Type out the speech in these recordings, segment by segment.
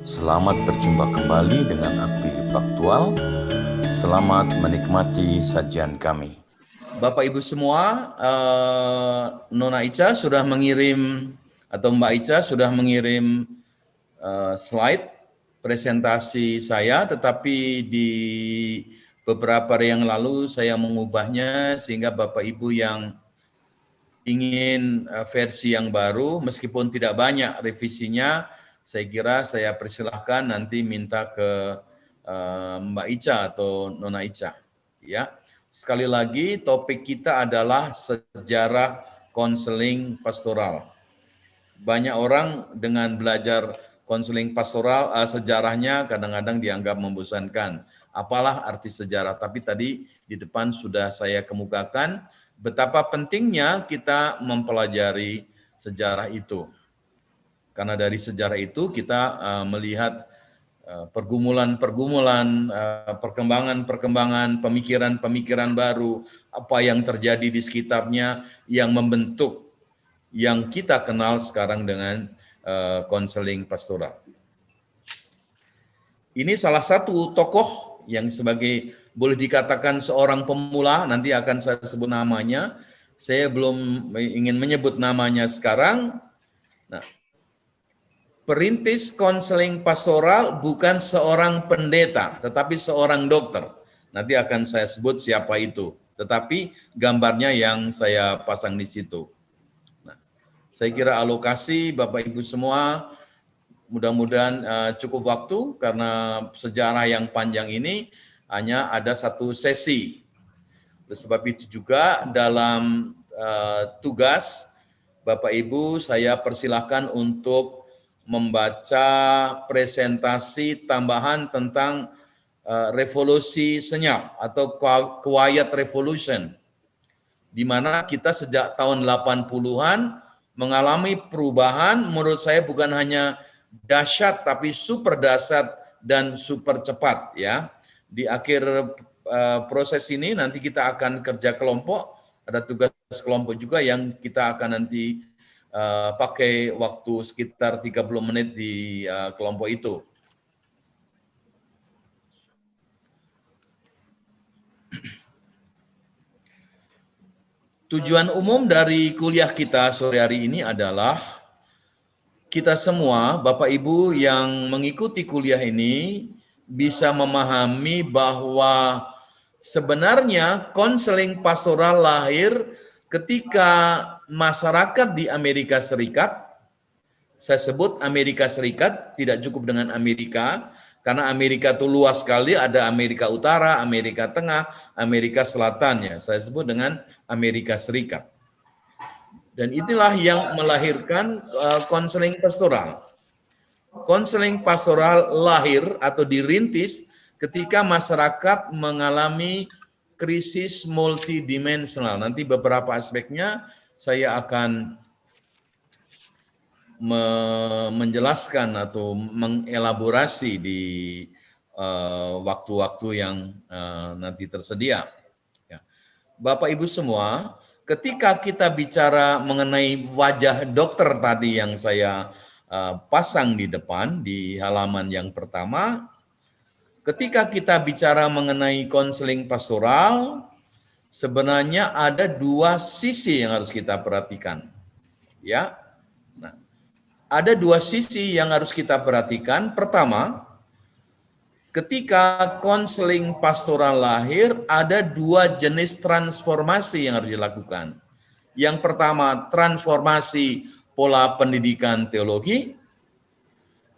Selamat berjumpa kembali dengan Aktif Faktual. Selamat menikmati sajian kami. Bapak Ibu semua, Nona Ica sudah mengirim atau Mbak Ica sudah mengirim slide presentasi saya, tetapi di beberapa hari yang lalu saya mengubahnya sehingga Bapak Ibu yang ingin versi yang baru, meskipun tidak banyak revisinya, saya kira saya persilahkan nanti minta ke Mbak Ica atau Nona Ica. Ya, sekali lagi topik kita adalah sejarah konseling pastoral. Banyak orang dengan belajar konseling pastoral, sejarahnya kadang-kadang dianggap membosankan. Apalah arti sejarah? Tapi tadi di depan sudah saya kemukakan betapa pentingnya kita mempelajari sejarah itu. Karena dari sejarah itu kita melihat pergumulan-pergumulan, perkembangan-perkembangan, pemikiran-pemikiran baru, apa yang terjadi di sekitarnya yang membentuk yang kita kenal sekarang dengan konseling pastoral. Ini salah satu tokoh yang sebagai boleh dikatakan seorang pemula, nanti akan saya sebut namanya. Saya belum ingin menyebut namanya sekarang. Nah, perintis konseling pastoral bukan seorang pendeta, tetapi seorang dokter. Nanti akan saya sebut siapa itu. Tetapi gambarnya yang saya pasang di situ. Nah, saya kira alokasi Bapak Ibu semua mudah-mudahan cukup waktu karena sejarah yang panjang ini hanya ada satu sesi. Sebab itu juga dalam tugas Bapak Ibu saya persilahkan untuk membaca presentasi tambahan tentang revolusi senyap atau quiet revolution, di mana kita sejak tahun 80-an mengalami perubahan menurut saya bukan hanya dahsyat tapi super dahsyat dan super cepat ya. Di akhir proses ini nanti kita akan kerja kelompok, ada tugas kelompok juga yang kita akan nanti pakai waktu sekitar 30 menit di kelompok itu. Tujuan umum dari kuliah kita sore hari ini adalah kita semua, Bapak Ibu yang mengikuti kuliah ini, bisa memahami bahwa sebenarnya konseling pastoral lahir ketika masyarakat di Amerika Serikat, saya sebut Amerika Serikat, tidak cukup dengan Amerika, karena Amerika itu luas sekali, ada Amerika Utara, Amerika Tengah, Amerika Selatan, ya. Saya sebut dengan Amerika Serikat. Dan inilah yang melahirkan konseling pastoral. Konseling pastoral lahir atau dirintis ketika masyarakat mengalami krisis multidimensional. Nanti beberapa aspeknya saya akan menjelaskan atau mengelaborasi di waktu-waktu yang nanti tersedia. Bapak Ibu semua, ketika kita bicara mengenai wajah dokter tadi yang saya pasang di depan di halaman yang pertama, ketika kita bicara mengenai konseling pastoral, sebenarnya ada dua sisi yang harus kita perhatikan. Ya. Nah, ada dua sisi yang harus kita perhatikan. Pertama, ketika konseling pastoral lahir, ada dua jenis transformasi yang harus dilakukan. Yang pertama, transformasi pola pendidikan teologi.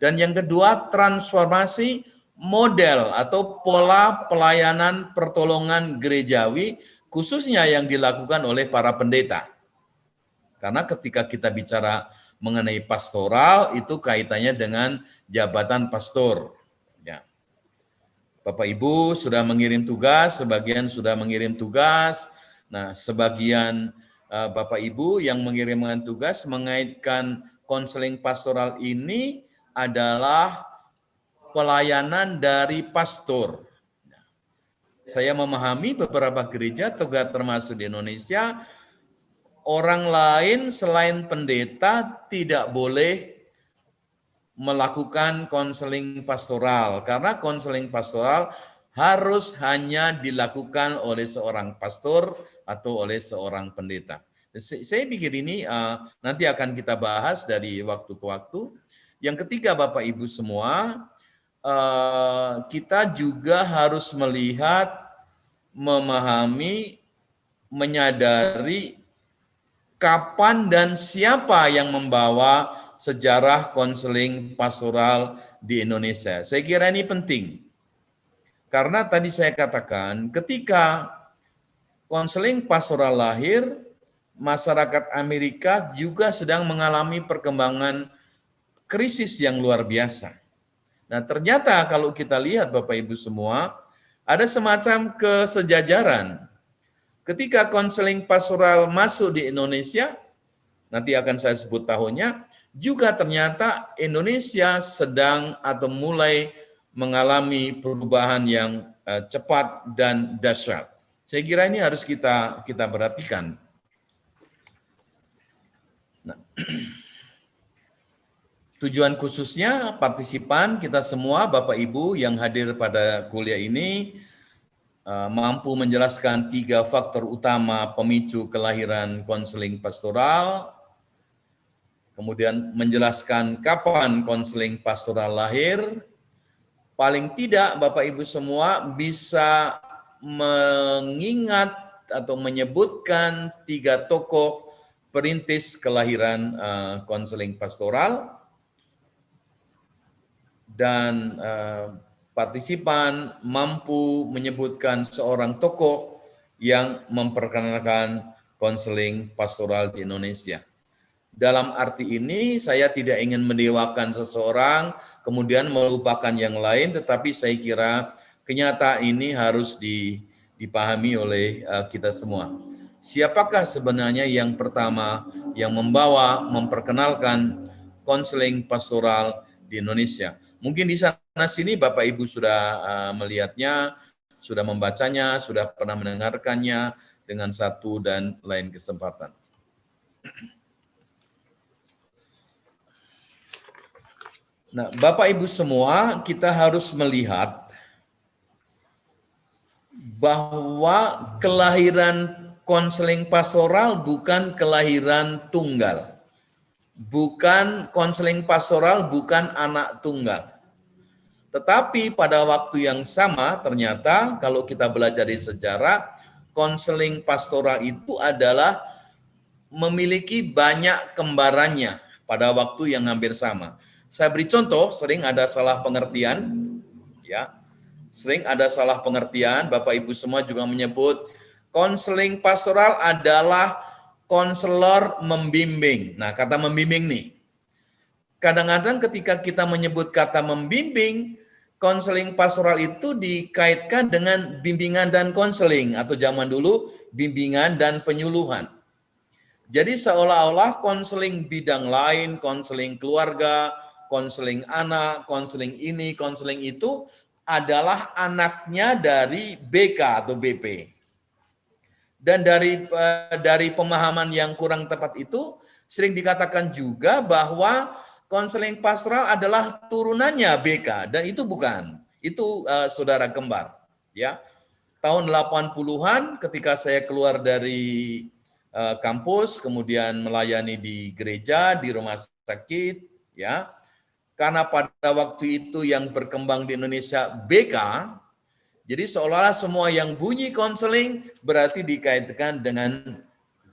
Dan yang kedua, transformasi model atau pola pelayanan pertolongan gerejawi, khususnya yang dilakukan oleh para pendeta. Karena ketika kita bicara mengenai pastoral, itu kaitannya dengan jabatan pastor. Ya. Bapak Ibu sudah mengirim tugas, sebagian sudah mengirim tugas. Nah, sebagian Bapak Ibu yang mengirimkan tugas mengaitkan konseling pastoral ini adalah pelayanan dari pastor. Saya memahami beberapa gereja, juga termasuk di Indonesia, orang lain selain pendeta tidak boleh melakukan konseling pastoral, karena konseling pastoral harus hanya dilakukan oleh seorang pastor atau oleh seorang pendeta. Saya pikir ini nanti akan kita bahas dari waktu ke waktu. Yang ketiga, Bapak Ibu semua, kita juga harus melihat, memahami, menyadari kapan dan siapa yang membawa sejarah konseling pastoral di Indonesia. Saya kira ini penting. Karena tadi saya katakan, ketika konseling pastoral lahir, masyarakat Amerika juga sedang mengalami perkembangan krisis yang luar biasa. Nah, ternyata kalau kita lihat Bapak Ibu semua, ada semacam kesejajaran. Ketika konseling pastoral masuk di Indonesia, nanti akan saya sebut tahunnya, juga ternyata Indonesia sedang atau mulai mengalami perubahan yang cepat dan dahsyat. Saya kira ini harus kita perhatikan. Nah, tujuan khususnya partisipan kita semua, Bapak Ibu yang hadir pada kuliah ini, mampu menjelaskan 3 faktor utama pemicu kelahiran konseling pastoral, kemudian menjelaskan kapan konseling pastoral lahir. Paling tidak Bapak Ibu semua bisa mengingat atau menyebutkan 3 tokoh perintis kelahiran konseling pastoral, dan partisipan mampu menyebutkan seorang tokoh yang memperkenalkan konseling pastoral di Indonesia. Dalam arti ini saya tidak ingin mendewakan seseorang kemudian melupakan yang lain, tetapi saya kira kenyataan ini harus dipahami oleh kita semua. Siapakah sebenarnya yang pertama yang memperkenalkan konseling pastoral di Indonesia? Mungkin di sana sini Bapak Ibu sudah melihatnya, sudah membacanya, sudah pernah mendengarkannya dengan satu dan lain kesempatan. Nah, Bapak Ibu semua, kita harus melihat bahwa kelahiran konseling pastoral bukan kelahiran tunggal. Bukan konseling pastoral, bukan anak tunggal. Tetapi pada waktu yang sama ternyata kalau kita belajar di sejarah, konseling pastoral itu adalah memiliki banyak kembarannya pada waktu yang hampir sama. Saya beri contoh, sering ada salah pengertian, ya. Sering ada salah pengertian, Bapak Ibu semua juga menyebut konseling pastoral adalah konselor membimbing. Nah, kata membimbing nih. Kadang-kadang ketika kita menyebut kata membimbing, konseling pastoral itu dikaitkan dengan bimbingan dan konseling, atau zaman dulu bimbingan dan penyuluhan. Jadi seolah-olah konseling bidang lain, konseling keluarga, konseling anak, konseling ini, konseling itu adalah anaknya dari BK atau BP. Dan dari pemahaman yang kurang tepat itu, sering dikatakan juga bahwa konseling pastoral adalah turunannya BK, dan itu bukan. Itu saudara kembar. Ya, tahun 80-an ketika saya keluar dari kampus, kemudian melayani di gereja, di rumah sakit, ya. Karena pada waktu itu yang berkembang di Indonesia BK, jadi seolah-olah semua yang bunyi konseling berarti dikaitkan dengan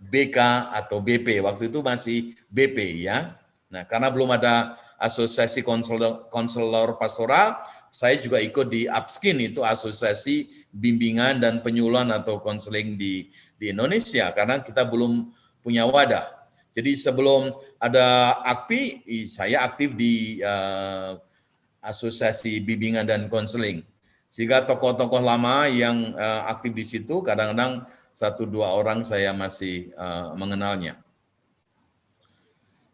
BK atau BP. Waktu itu masih BP, ya. Nah, karena belum ada asosiasi konselor pastoral, saya juga ikut di APSKIN, itu asosiasi bimbingan dan penyuluhan atau konseling di Indonesia, karena kita belum punya wadah. Jadi sebelum ada AKPI, saya aktif di asosiasi bimbingan dan konseling. Sehingga tokoh-tokoh lama yang aktif di situ, kadang-kadang 1-2 orang saya masih mengenalnya.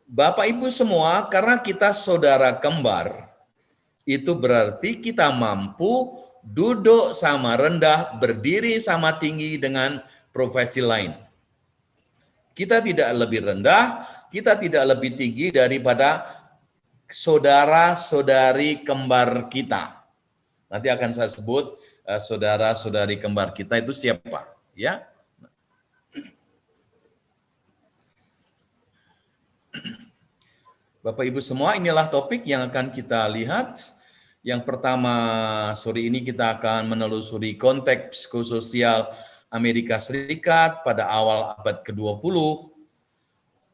Bapak Ibu semua, karena kita saudara kembar, itu berarti kita mampu duduk sama rendah, berdiri sama tinggi dengan profesi lain. Kita tidak lebih rendah, kita tidak lebih tinggi daripada saudara-saudari kembar kita. Nanti akan saya sebut saudara-saudari kembar kita itu siapa, ya. Bapak Ibu semua, inilah topik yang akan kita lihat. Yang pertama, sore ini kita akan menelusuri konteks psikososial Amerika Serikat pada awal abad ke-20.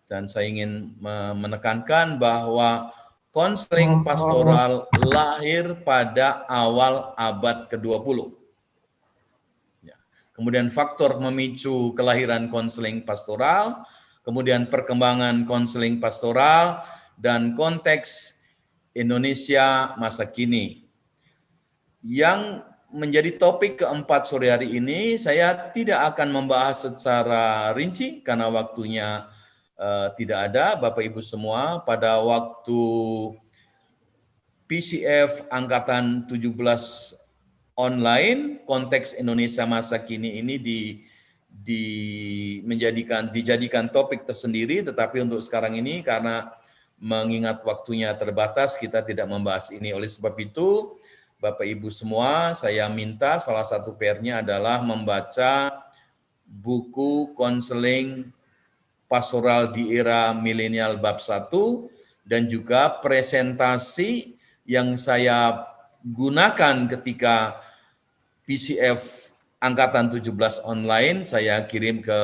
Dan saya ingin menekankan bahwa konseling pastoral lahir pada awal abad ke-20. Ya. Kemudian faktor memicu kelahiran konseling pastoral, kemudian perkembangan konseling pastoral, dan konteks Indonesia masa kini. Yang menjadi topik keempat sore hari ini, saya tidak akan membahas secara rinci karena waktunya tidak ada. Bapak Ibu semua, pada waktu PCF Angkatan 17 online, konteks Indonesia masa kini ini dijadikan topik tersendiri, tetapi untuk sekarang ini karena mengingat waktunya terbatas, kita tidak membahas ini. Oleh sebab itu, Bapak Ibu semua, saya minta salah satu PR-nya adalah membaca buku konseling pastoral di era milenial bab 1 dan juga presentasi yang saya gunakan ketika PCF Angkatan 17 online, saya kirim ke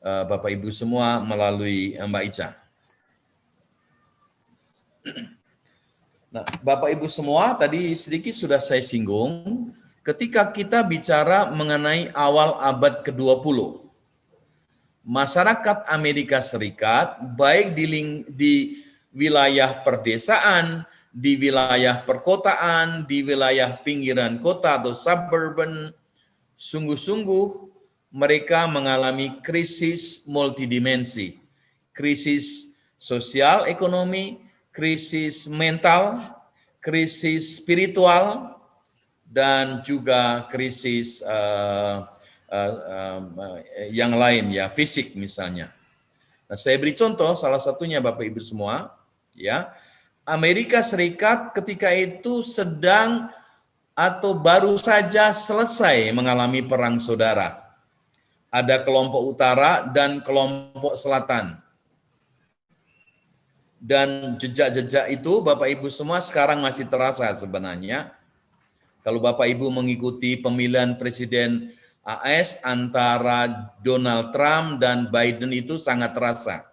Bapak Ibu semua melalui Mbak Ica. Nah, Bapak Ibu semua, tadi sedikit sudah saya singgung, ketika kita bicara mengenai awal abad ke-20, masyarakat Amerika Serikat, baik di wilayah perdesaan, di wilayah perkotaan, di wilayah pinggiran kota atau suburban, sungguh-sungguh mereka mengalami krisis multidimensi, krisis sosial ekonomi, krisis mental, krisis spiritual, dan juga krisis yang lain, ya, fisik misalnya. Nah, saya beri contoh, salah satunya Bapak Ibu semua, ya, Amerika Serikat ketika itu sedang atau baru saja selesai mengalami perang saudara. Ada kelompok utara dan kelompok selatan. Dan jejak-jejak itu Bapak Ibu semua sekarang masih terasa sebenarnya. Kalau Bapak Ibu mengikuti pemilihan presiden AS antara Donald Trump dan Biden itu sangat terasa.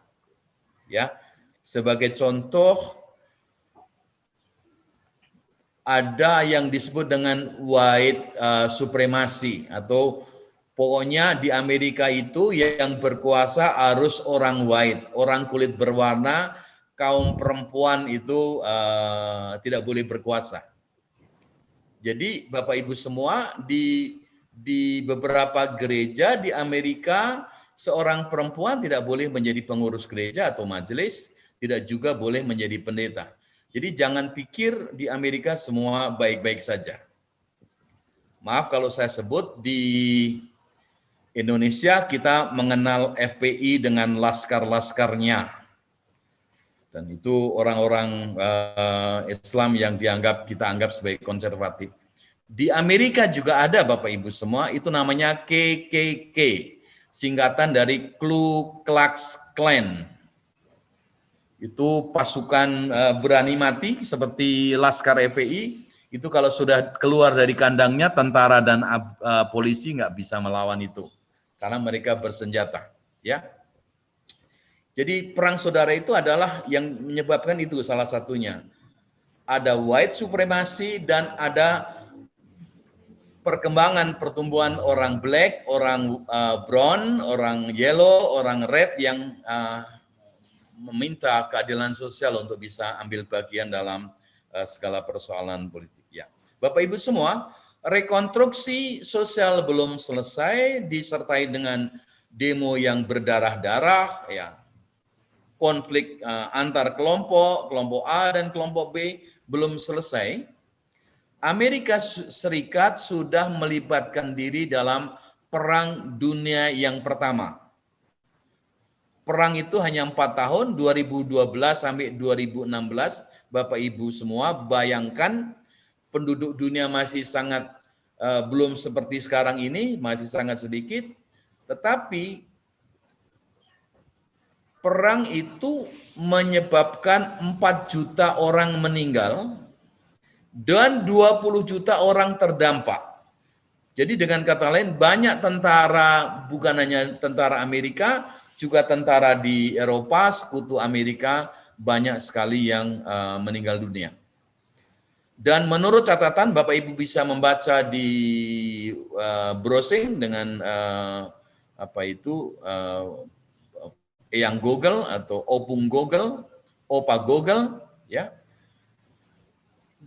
Ya. Sebagai contoh, ada yang disebut dengan white supremacy, atau pokoknya di Amerika itu yang berkuasa harus orang white, orang kulit berwarna, kaum perempuan itu tidak boleh berkuasa. Jadi Bapak Ibu semua, di beberapa gereja di Amerika, seorang perempuan tidak boleh menjadi pengurus gereja atau majelis, tidak juga boleh menjadi pendeta. Jadi jangan pikir di Amerika semua baik-baik saja. Maaf kalau saya sebut, di Indonesia kita mengenal FPI dengan laskar-laskarnya. Dan itu orang-orang Islam yang kita anggap sebagai konservatif. Di Amerika juga ada Bapak Ibu semua, itu namanya KKK, singkatan dari Ku Klux Klan. Itu pasukan berani mati seperti Laskar FPI, itu kalau sudah keluar dari kandangnya, tentara dan polisi nggak bisa melawan itu, karena mereka bersenjata. Ya. Jadi perang saudara itu adalah yang menyebabkan itu salah satunya. Ada white supremacy dan ada perkembangan pertumbuhan orang black, orang brown, orang yellow, orang red yang meminta keadilan sosial untuk bisa ambil bagian dalam segala persoalan politik. Ya. Bapak Ibu semua, rekonstruksi sosial belum selesai, disertai dengan demo yang berdarah-darah, ya. Konflik antar kelompok A dan kelompok B belum selesai. Amerika Serikat sudah melibatkan diri dalam Perang Dunia yang pertama. Perang itu hanya 4 tahun, 2012 sampai 2016, Bapak Ibu semua, bayangkan penduduk dunia masih sangat belum seperti sekarang ini, masih sangat sedikit, tetapi perang itu menyebabkan 4 juta orang meninggal dan 20 juta orang terdampak. Jadi dengan kata lain, banyak tentara, bukan hanya tentara Amerika, juga tentara di Eropa, sekutu Amerika, banyak sekali yang meninggal dunia. Dan menurut catatan, Bapak Ibu bisa membaca di browsing dengan Eyang Google atau Opung Google, Opa Google, ya.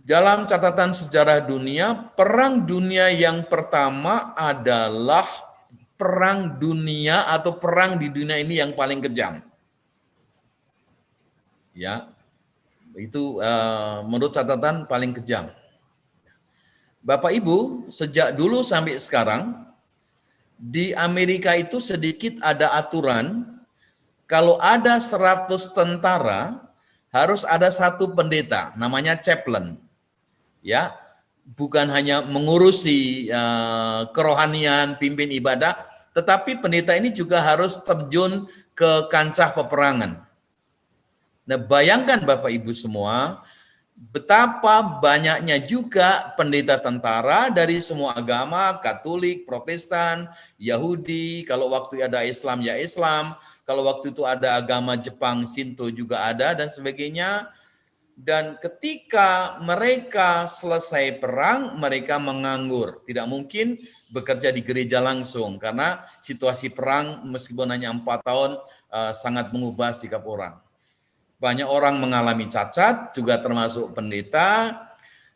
Dalam catatan sejarah dunia, perang dunia yang pertama adalah perang dunia atau perang di dunia ini yang paling kejam. Ya, itu menurut catatan paling kejam. Bapak Ibu, sejak dulu sampai sekarang, di Amerika itu sedikit ada aturan, kalau ada 100 tentara, harus ada 1 pendeta, namanya chaplain. Ya, bukan hanya mengurusi kerohanian, pimpin ibadah, tetapi pendeta ini juga harus terjun ke kancah peperangan. Nah, bayangkan Bapak Ibu semua, betapa banyaknya juga pendeta tentara dari semua agama, Katolik, Protestan, Yahudi, kalau waktu ada Islam ya Islam, kalau waktu itu ada agama Jepang, Shinto juga ada dan sebagainya. Dan ketika mereka selesai perang, mereka menganggur. Tidak mungkin bekerja di gereja langsung, karena situasi perang meskipun hanya 4 tahun sangat mengubah sikap orang. Banyak orang mengalami cacat, juga termasuk pendeta,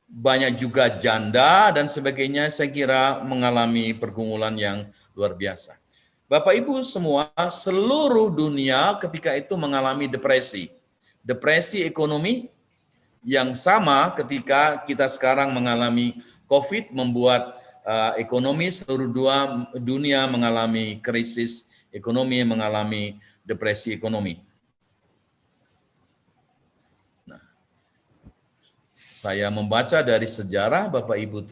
banyak juga janda dan sebagainya, saya kira mengalami pergumulan yang luar biasa. Bapak Ibu semua, seluruh dunia ketika itu mengalami depresi. Depresi ekonomi, yang sama ketika kita sekarang mengalami COVID membuat ekonomi seluruh dunia mengalami krisis ekonomi, mengalami depresi ekonomi. Nah, saya membaca dari sejarah Bapak Ibu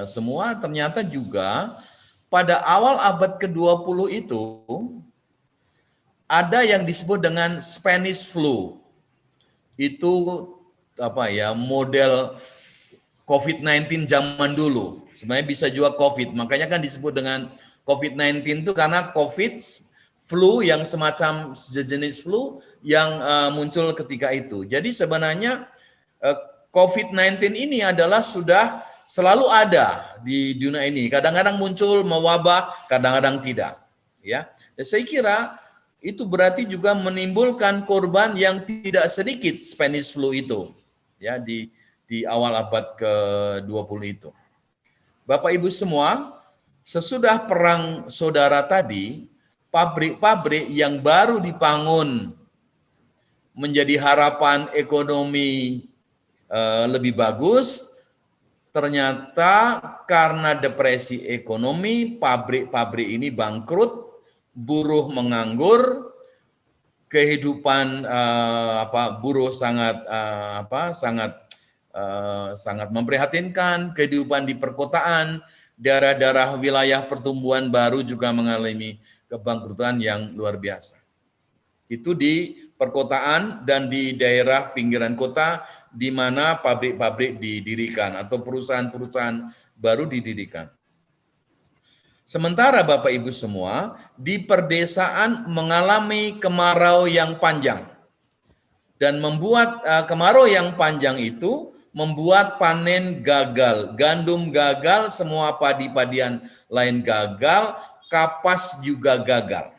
semua, ternyata juga pada awal abad ke-20 itu ada yang disebut dengan Spanish flu. Itu model COVID-19 zaman dulu. Sebenarnya bisa juga COVID, makanya kan disebut dengan COVID-19 itu karena COVID, flu yang semacam sejenis flu yang muncul ketika itu. Jadi sebenarnya COVID-19 ini adalah sudah selalu ada di dunia ini. Kadang-kadang muncul mewabah, kadang-kadang tidak. Ya, saya kira itu berarti juga menimbulkan korban yang tidak sedikit Spanish flu itu. Ya, di awal abad ke-20 itu. Bapak Ibu semua, sesudah perang saudara tadi, pabrik-pabrik yang baru dibangun menjadi harapan ekonomi lebih bagus, ternyata karena depresi ekonomi, pabrik-pabrik ini bangkrut, buruh menganggur, kehidupan buruh sangat memprihatinkan, kehidupan di perkotaan, daerah-daerah wilayah pertumbuhan baru juga mengalami kebangkrutan yang luar biasa. Itu di perkotaan dan di daerah pinggiran kota di mana pabrik-pabrik didirikan atau perusahaan-perusahaan baru didirikan. Sementara Bapak Ibu semua, di perdesaan mengalami kemarau yang panjang. Dan membuat kemarau yang panjang itu membuat panen gagal, gandum gagal, semua padi-padian lain gagal, kapas juga gagal.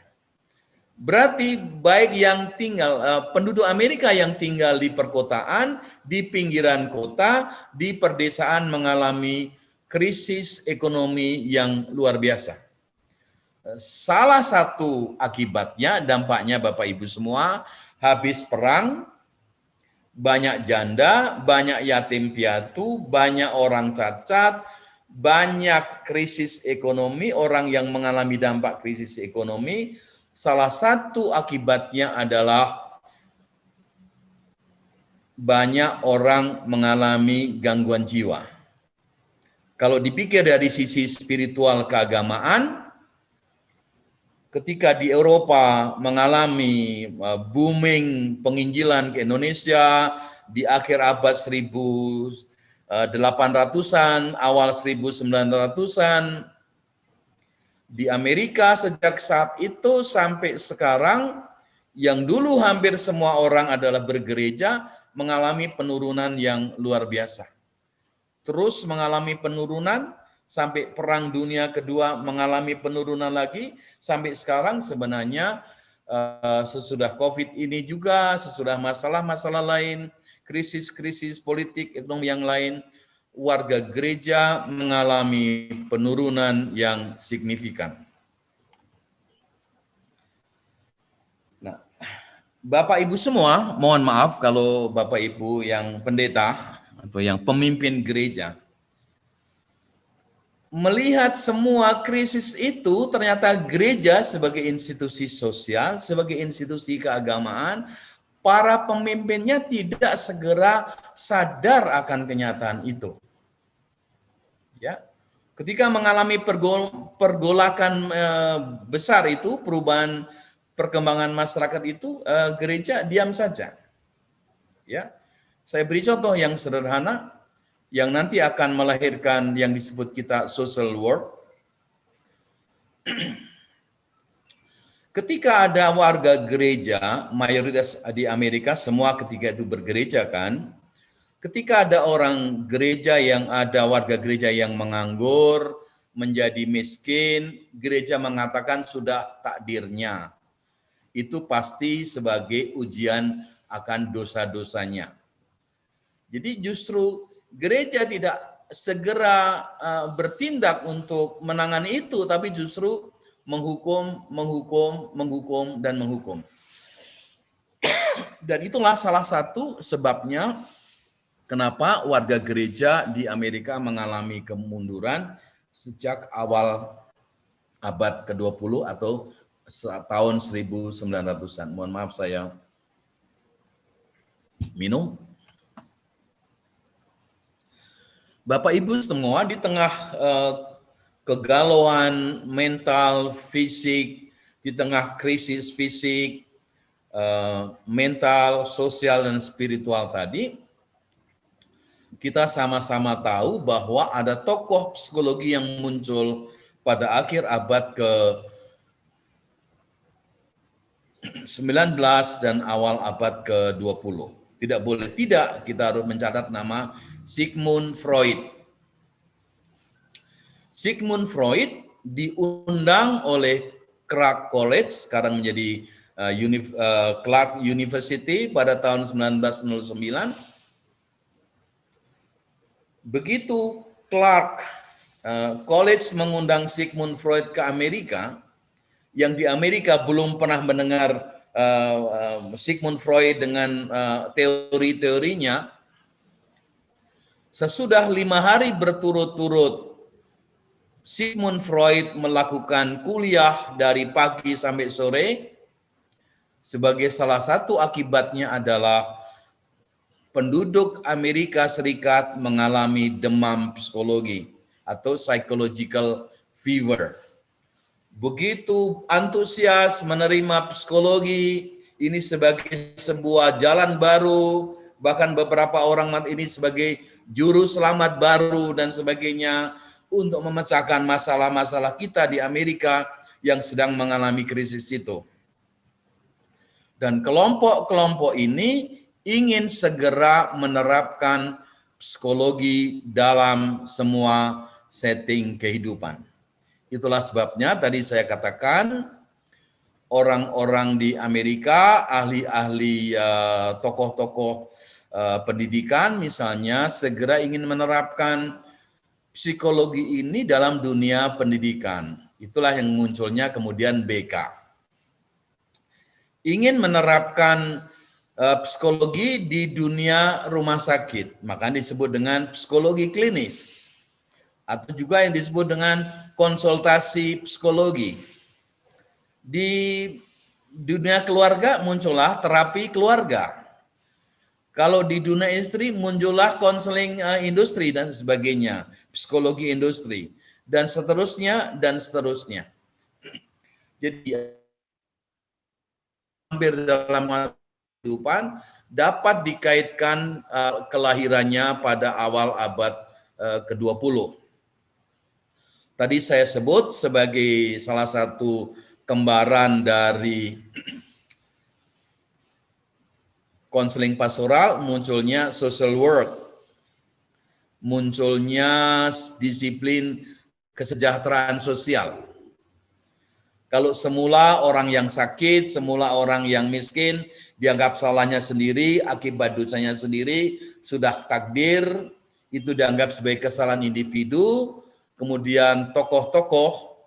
Berarti baik yang tinggal, penduduk Amerika yang tinggal di perkotaan, di pinggiran kota, di perdesaan mengalami krisis ekonomi yang luar biasa. Salah satu akibatnya, dampaknya Bapak Ibu semua, habis perang, banyak janda, banyak yatim piatu, banyak orang cacat, banyak krisis ekonomi, orang yang mengalami dampak krisis ekonomi. Salah satu akibatnya adalah banyak orang mengalami gangguan jiwa. Kalau dipikir dari sisi spiritual keagamaan, ketika di Eropa mengalami booming penginjilan ke Indonesia di akhir abad 1800-an, awal 1900-an, di Amerika sejak saat itu sampai sekarang, yang dulu hampir semua orang adalah bergereja, mengalami penurunan yang luar biasa. Terus mengalami penurunan, sampai Perang Dunia Kedua mengalami penurunan lagi, sampai sekarang sebenarnya sesudah COVID ini juga, sesudah masalah-masalah lain, krisis-krisis politik, ekonomi yang lain, warga gereja mengalami penurunan yang signifikan. Nah, Bapak Ibu semua, mohon maaf kalau Bapak Ibu yang pendeta atau yang pemimpin gereja melihat semua krisis itu, ternyata gereja sebagai institusi sosial, sebagai institusi keagamaan, para pemimpinnya tidak segera sadar akan kenyataan itu. Ya, ketika mengalami pergolakan besar itu, perubahan perkembangan masyarakat itu, gereja diam saja. Ya, saya beri contoh yang sederhana, yang nanti akan melahirkan yang disebut kita social work. Ketika ada warga gereja, mayoritas di Amerika semua ketika itu bergereja kan, ketika ada orang gereja yang ada warga gereja yang menganggur, menjadi miskin, gereja mengatakan sudah takdirnya. Itu pasti sebagai ujian akan dosa-dosanya. Jadi justru gereja tidak segera bertindak untuk menangani itu, tapi justru menghukum. Dan itulah salah satu sebabnya kenapa warga gereja di Amerika mengalami kemunduran sejak awal abad ke-20 atau tahun 1900-an. Mohon maaf saya minum. Bapak Ibu semua, di tengah kegalauan mental, fisik, di tengah krisis fisik, mental, sosial, dan spiritual tadi, kita sama-sama tahu bahwa ada tokoh psikologi yang muncul pada akhir abad ke-19 dan awal abad ke-20. Tidak boleh tidak, kita harus mencatat nama Sigmund Freud. Sigmund Freud diundang oleh Clark College, sekarang menjadi Clark University pada tahun 1909. Begitu Clark College mengundang Sigmund Freud ke Amerika, yang di Amerika belum pernah mendengar Sigmund Freud dengan teori-teorinya, sesudah 5 hari berturut-turut Sigmund Freud melakukan kuliah dari pagi sampai sore. Sebagai salah satu akibatnya adalah penduduk Amerika Serikat mengalami demam psikologi atau psychological fever. Begitu antusias menerima psikologi ini sebagai sebuah jalan baru, bahkan beberapa orang melihat ini sebagai juru selamat baru dan sebagainya untuk memecahkan masalah-masalah kita di Amerika yang sedang mengalami krisis itu. Dan kelompok-kelompok ini ingin segera menerapkan psikologi dalam semua setting kehidupan. Itulah sebabnya tadi saya katakan orang-orang di Amerika, ahli-ahli tokoh-tokoh pendidikan misalnya segera ingin menerapkan psikologi ini dalam dunia pendidikan. Itulah yang munculnya kemudian BK. Ingin menerapkan psikologi di dunia rumah sakit, maka disebut dengan psikologi klinis. Atau juga yang disebut dengan konsultasi psikologi. Di dunia keluarga muncullah terapi keluarga. Kalau di dunia industri muncullah konseling industri dan sebagainya, psikologi industri dan seterusnya dan seterusnya. Jadi hampir dalam kehidupan dapat dikaitkan kelahirannya pada awal abad ke-20. Tadi saya sebut sebagai salah satu kembaran dari konseling pastoral munculnya social work, munculnya disiplin kesejahteraan sosial. Kalau semula orang yang sakit, semula orang yang miskin, dianggap salahnya sendiri, akibat dosanya sendiri, sudah takdir, itu dianggap sebagai kesalahan individu, kemudian tokoh-tokoh,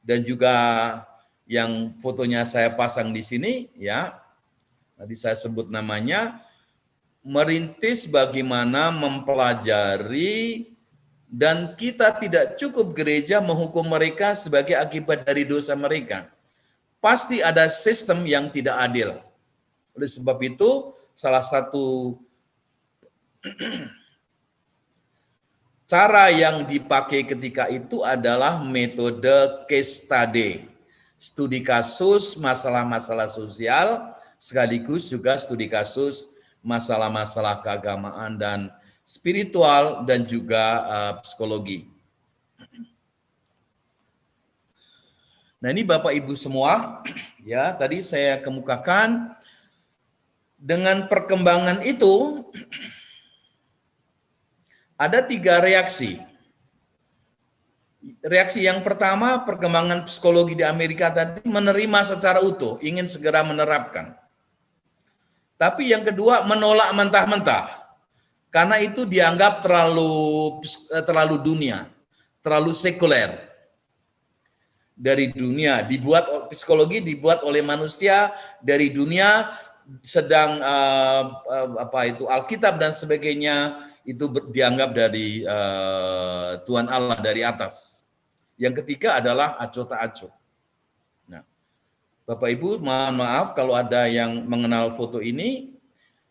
dan juga yang fotonya saya pasang di sini, ya, tadi saya sebut namanya, merintis bagaimana mempelajari dan kita tidak cukup gereja menghukum mereka sebagai akibat dari dosa mereka. Pasti ada sistem yang tidak adil. Oleh sebab itu, salah satu cara yang dipakai ketika itu adalah metode case study. Studi kasus masalah-masalah sosial, sekaligus juga studi kasus masalah-masalah keagamaan dan spiritual dan juga psikologi. Nah, ini Bapak Ibu semua, ya, tadi saya kemukakan dengan perkembangan itu ada 3 reaksi. Reaksi yang pertama, perkembangan psikologi di Amerika tadi menerima secara utuh, ingin segera menerapkan. Tapi yang kedua, menolak mentah-mentah. Karena itu dianggap terlalu dunia, terlalu sekuler. Dari dunia, psikologi dibuat oleh manusia dari dunia, sedang Alkitab dan sebagainya itu dianggap dari Tuhan Allah dari atas. Yang ketiga adalah aco tak aco. Nah, Bapak Ibu, mohon maaf kalau ada yang mengenal foto ini.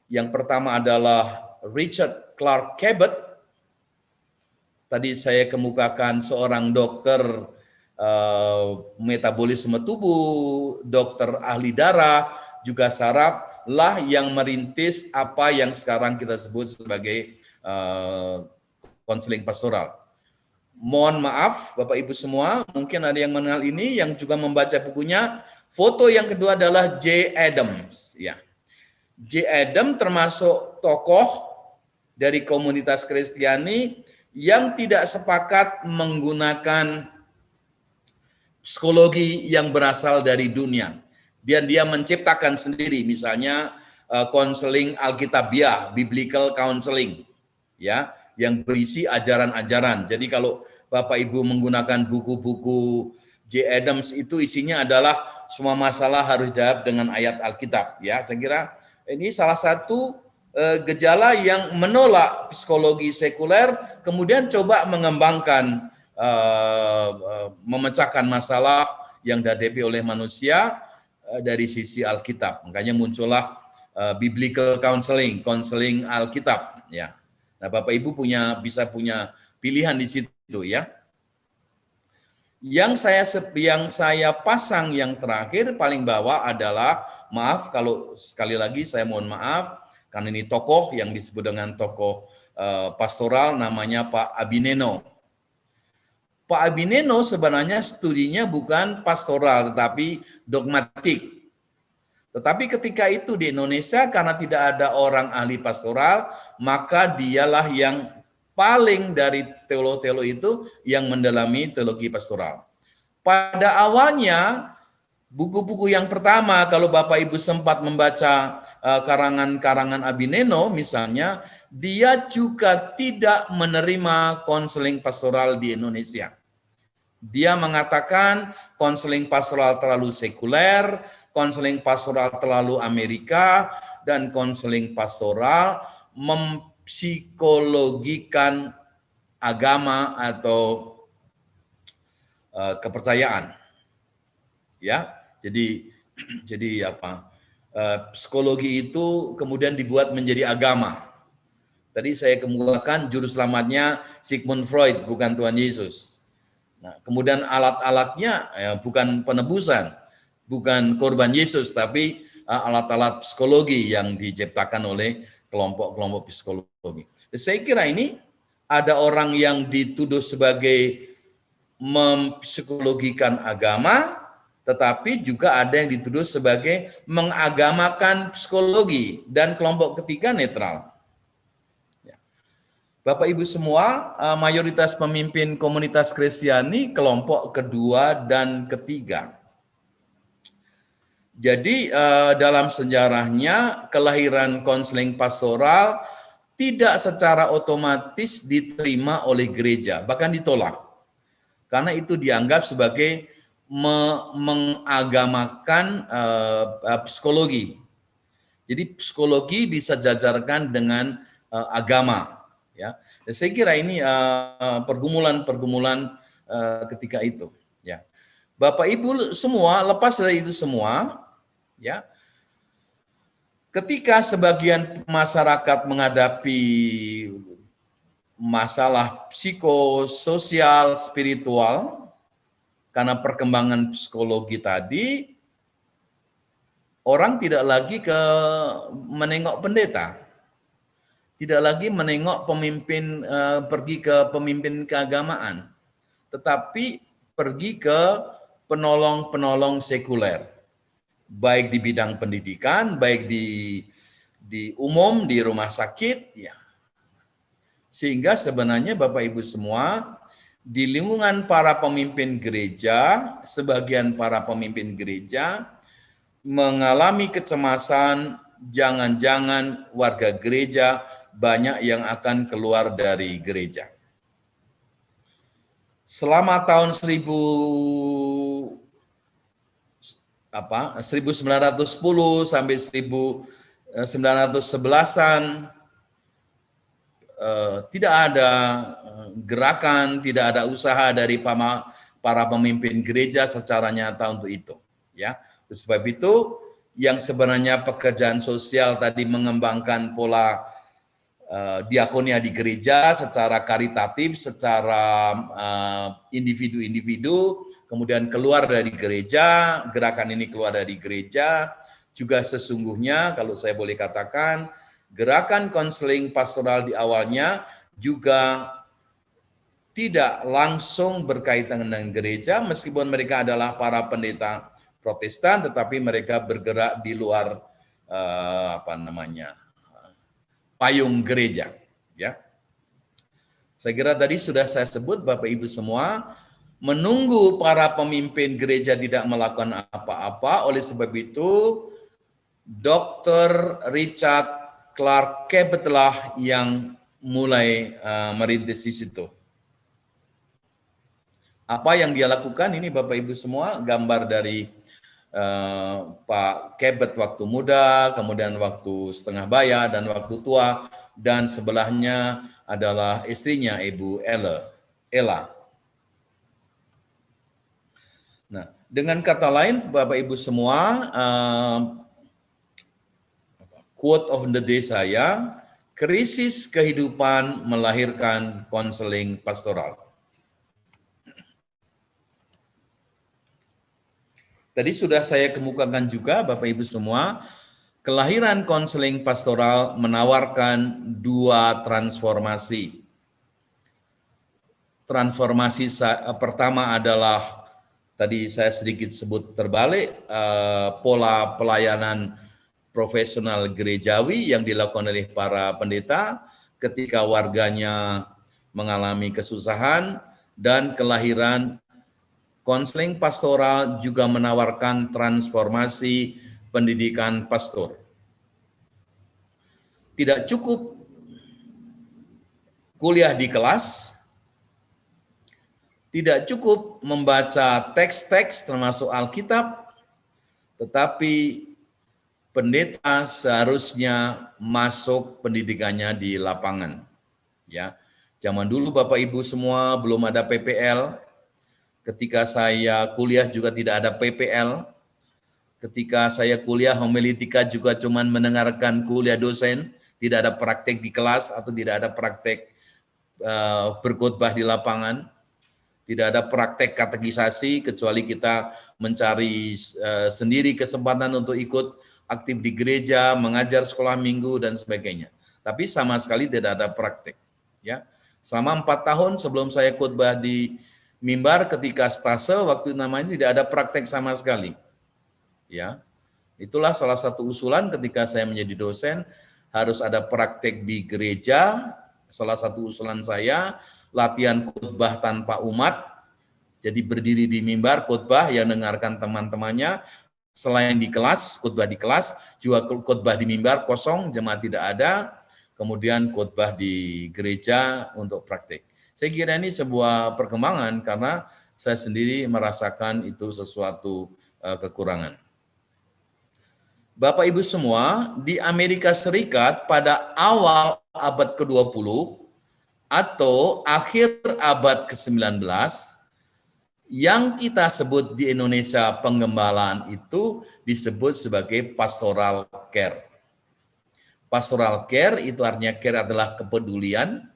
Yang pertama adalah Richard Clark Cabot. Tadi saya kemukakan seorang dokter metabolisme tubuh, dokter ahli darah, juga saraf, lah yang merintis apa yang sekarang kita sebut sebagai konseling pastoral. Mohon maaf Bapak Ibu semua, mungkin ada yang mengenal ini, yang juga membaca bukunya. Foto yang kedua adalah J. Adams. Ya. J. Adams termasuk tokoh dari komunitas Kristiani yang tidak sepakat menggunakan psikologi yang berasal dari dunia. Dan dia menciptakan sendiri, misalnya konseling Alkitabiah, biblical counseling, ya, yang berisi ajaran-ajaran. Jadi kalau Bapak Ibu menggunakan buku-buku J. Adams itu isinya adalah semua masalah harus dijawab dengan ayat Alkitab. Ya, saya kira ini salah satu gejala yang menolak psikologi sekuler, kemudian coba mengembangkan, memecahkan masalah yang dihadapi oleh manusia dari sisi Alkitab. Makanya muncullah biblical counseling, konseling Alkitab. Ya. Nah, Bapak Ibu bisa punya pilihan di situ, ya. Yang saya pasang yang terakhir paling bawah adalah, maaf kalau sekali lagi saya mohon maaf, karena ini tokoh yang disebut dengan tokoh pastoral, namanya Pak Abineno. Pak Abineno sebenarnya studinya bukan pastoral tetapi dogmatik. Tetapi ketika itu di Indonesia karena tidak ada orang ahli pastoral, maka dialah yang paling dari teolog-teolog itu yang mendalami teologi pastoral. Pada awalnya buku-buku yang pertama, kalau Bapak Ibu sempat membaca karangan-karangan Abineno misalnya, dia juga tidak menerima konseling pastoral di Indonesia. Dia mengatakan konseling pastoral terlalu sekuler, konseling pastoral terlalu Amerika, dan konseling pastoral mempsikologikan agama atau kepercayaan. Ya. Jadi apa? psikologi itu kemudian dibuat menjadi agama. Tadi saya kemukakan juru selamatnya Sigmund Freud, bukan Tuhan Yesus. Nah, kemudian alat-alatnya bukan penebusan, bukan korban Yesus, tapi alat-alat psikologi yang diciptakan oleh kelompok-kelompok psikologi. Saya kira ini ada orang yang dituduh sebagai mempsikologikan agama, tetapi juga ada yang dituduh sebagai mengagamakan psikologi, dan kelompok ketiga netral. Bapak Ibu semua, mayoritas pemimpin komunitas Kristiani kelompok kedua dan ketiga. Jadi dalam sejarahnya kelahiran konseling pastoral tidak secara otomatis diterima oleh gereja, bahkan ditolak. Karena itu dianggap sebagai mengagamakan psikologi. Jadi psikologi bisa jajarkan dengan agama. Ya, saya kira ini pergumulan-pergumulan ketika itu. Ya, Bapak Ibu semua, lepas dari itu semua, ya, ketika sebagian masyarakat menghadapi masalah psikososial, spiritual, karena perkembangan psikologi tadi, orang tidak lagi menengok pendeta. Tidak lagi menengok pemimpin, pergi ke pemimpin keagamaan, tetapi pergi ke penolong-penolong sekuler, baik di bidang pendidikan, baik di umum, di rumah sakit, ya. Sehingga sebenarnya Bapak Ibu semua, di lingkungan para pemimpin gereja, sebagian para pemimpin gereja mengalami kecemasan, jangan-jangan warga gereja banyak yang akan keluar dari gereja. Selama tahun 1910 sampai 1911-an tidak ada gerakan, tidak ada usaha dari para pemimpin gereja secara nyata untuk itu. Ya, sebab itu yang sebenarnya pekerjaan sosial tadi mengembangkan pola diakonia di gereja secara karitatif, secara individu-individu, kemudian keluar dari gereja, gerakan ini keluar dari gereja, juga sesungguhnya kalau saya boleh katakan, gerakan konseling pastoral di awalnya juga tidak langsung berkaitan dengan gereja, meskipun mereka adalah para pendeta Protestan, tetapi mereka bergerak di luar payung gereja, ya. Saya kira tadi sudah saya sebut, Bapak Ibu semua, menunggu para pemimpin gereja tidak melakukan apa-apa. Oleh sebab itu, Dr. Richard Clark Cabot lah yang mulai merintis di situ. Apa yang dia lakukan ini, Bapak Ibu semua, gambar dari Pak Cabot waktu muda, kemudian waktu setengah baya, dan waktu tua, dan sebelahnya adalah istrinya, Ibu Ella. Nah, dengan kata lain, Bapak Ibu semua, quote of the day saya, krisis kehidupan melahirkan konseling pastoral. Tadi sudah saya kemukakan juga, Bapak Ibu semua, kelahiran konseling pastoral menawarkan dua transformasi. Transformasi pertama adalah, tadi saya sedikit sebut terbalik, pola pelayanan profesional gerejawi yang dilakukan oleh para pendeta ketika warganya mengalami kesusahan, dan kelahiran konseling pastoral juga menawarkan transformasi pendidikan pastor. Tidak cukup kuliah di kelas, tidak cukup membaca teks-teks termasuk Alkitab, tetapi pendeta seharusnya masuk pendidikannya di lapangan. Ya, zaman dulu Bapak Ibu semua belum ada PPL. Ketika saya kuliah juga tidak ada PPL. Ketika saya kuliah homiletika juga cuman mendengarkan kuliah dosen, tidak ada praktek di kelas atau tidak ada praktek berkhotbah di lapangan, tidak ada praktek katekisasi kecuali kita mencari sendiri kesempatan untuk ikut aktif di gereja, mengajar sekolah minggu dan sebagainya. Tapi sama sekali tidak ada praktek. Ya, selama 4 tahun sebelum saya khotbah di mimbar ketika stase waktu namanya tidak ada praktek sama sekali. Ya, itulah salah satu usulan ketika saya menjadi dosen, harus ada praktek di gereja. Salah satu usulan saya, latihan khotbah tanpa umat. Jadi berdiri di mimbar khotbah yang dengarkan teman-temannya. Selain di kelas, khotbah di kelas, juga khotbah di mimbar kosong, jemaat tidak ada. Kemudian khotbah di gereja untuk praktek. Saya kira ini sebuah perkembangan karena saya sendiri merasakan itu sesuatu kekurangan. Bapak Ibu semua, di Amerika Serikat pada awal abad ke-20 atau akhir abad ke-19, yang kita sebut di Indonesia penggembalaan itu disebut sebagai pastoral care. Pastoral care itu artinya care adalah kepedulian.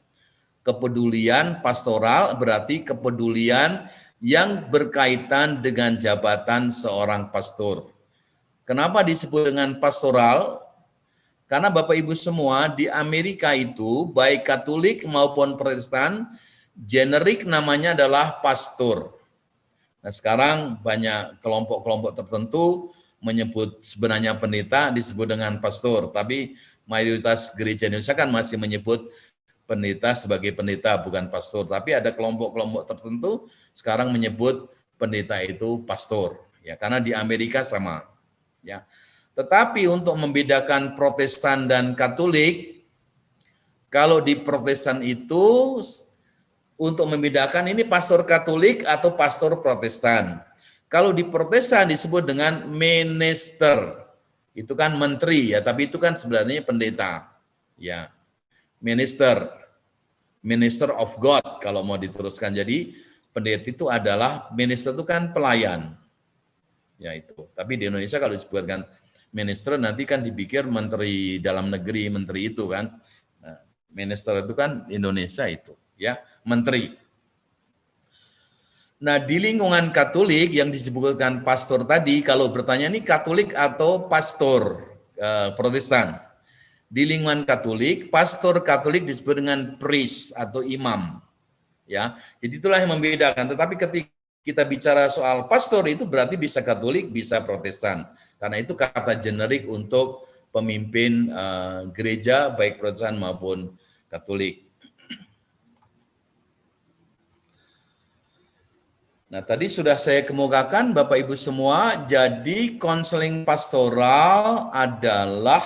Kepedulian pastoral berarti kepedulian yang berkaitan dengan jabatan seorang pastor. Kenapa disebut dengan pastoral? Karena Bapak Ibu semua di Amerika itu baik Katolik maupun Protestan generik namanya adalah pastor. Nah, sekarang banyak kelompok-kelompok tertentu menyebut sebenarnya pendeta disebut dengan pastor, tapi mayoritas gereja Indonesia kan masih menyebut pendeta sebagai pendeta bukan pastor, tapi ada kelompok-kelompok tertentu sekarang menyebut pendeta itu pastor. Ya, karena di Amerika sama. Ya. Tetapi untuk membedakan Protestan dan Katolik, kalau di Protestan itu untuk membedakan ini pastor Katolik atau pastor Protestan. Kalau di Protestan disebut dengan minister. Itu kan menteri ya, tapi itu kan sebenarnya pendeta. Ya. Minister of God kalau mau diteruskan. Jadi pendeta itu adalah minister itu kan pelayan. Ya itu. Tapi di Indonesia kalau disebutkan minister nanti kan dipikir menteri dalam negeri, menteri itu kan. Nah, minister itu kan Indonesia itu, ya, menteri. Nah, di lingkungan Katolik yang disebutkan pastor tadi, kalau bertanya ini Katolik atau pastor Protestan. Di lingkungan Katolik, pastor Katolik disebut dengan priest atau imam. Ya, jadi itulah yang membedakan. Tetapi ketika kita bicara soal pastor itu berarti bisa Katolik, bisa Protestan. Karena itu kata generik untuk pemimpin gereja baik Protestan maupun Katolik. Nah, tadi sudah saya kemukakan Bapak Ibu semua, jadi konseling pastoral adalah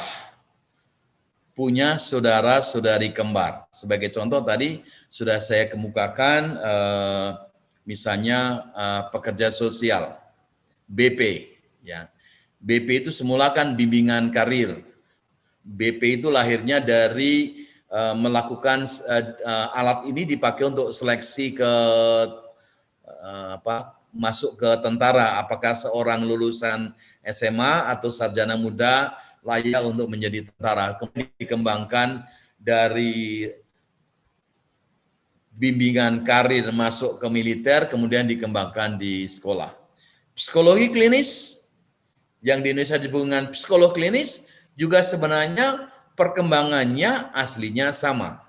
punya saudara-saudari kembar. Sebagai contoh tadi sudah saya kemukakan misalnya pekerja sosial, BP, ya. BP itu semula kan bimbingan karir. BP itu lahirnya dari melakukan alat ini dipakai untuk seleksi ke masuk ke tentara. Apakah seorang lulusan SMA atau sarjana muda layak untuk menjadi tentara. Kemudian dikembangkan dari bimbingan karir masuk ke militer, kemudian dikembangkan di sekolah. Psikologi klinis, yang di Indonesia disebut dengan psikolog klinis, juga sebenarnya perkembangannya aslinya sama.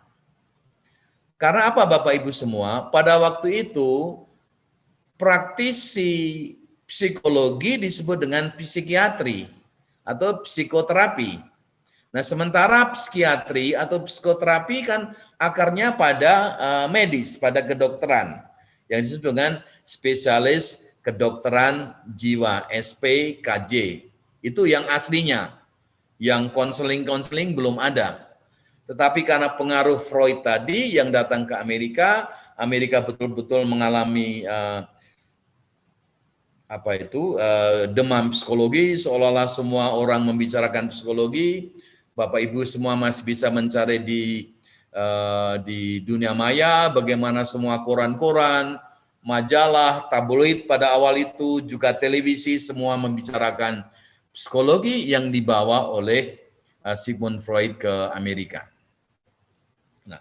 Karena apa Bapak Ibu semua? Pada waktu itu, praktisi psikologi disebut dengan psikiatri atau psikoterapi. Nah, sementara psikiatri atau psikoterapi kan akarnya pada medis, pada kedokteran, yang disebut dengan spesialis kedokteran jiwa, SPKJ. Itu yang aslinya, yang konseling-konseling belum ada. Tetapi karena pengaruh Freud tadi yang datang ke Amerika, Amerika betul-betul mengalami demam psikologi, seolah-olah semua orang membicarakan psikologi. Bapak Ibu semua masih bisa mencari di dunia maya bagaimana semua koran-koran, majalah, tabloid pada awal itu juga televisi semua membicarakan psikologi yang dibawa oleh Sigmund Freud ke Amerika. Nah,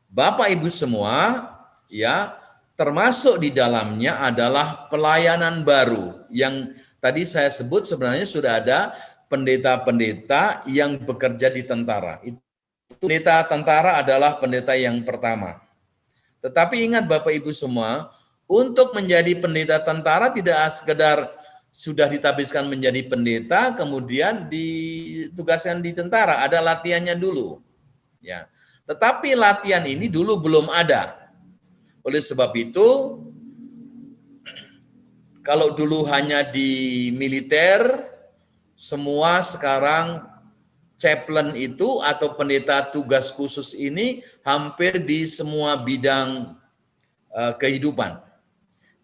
Bapak Ibu semua, ya, termasuk di dalamnya adalah pelayanan baru yang tadi saya sebut sebenarnya sudah ada pendeta-pendeta yang bekerja di tentara. Itu pendeta tentara adalah pendeta yang pertama. Tetapi ingat Bapak Ibu semua, untuk menjadi pendeta tentara tidak sekedar sudah ditabiskan menjadi pendeta, kemudian ditugaskan di tentara, ada latihannya dulu. Ya. Tetapi latihan ini dulu belum ada. Oleh sebab itu, kalau dulu hanya di militer, semua sekarang chaplain itu atau pendeta tugas khusus ini hampir di semua bidang kehidupan.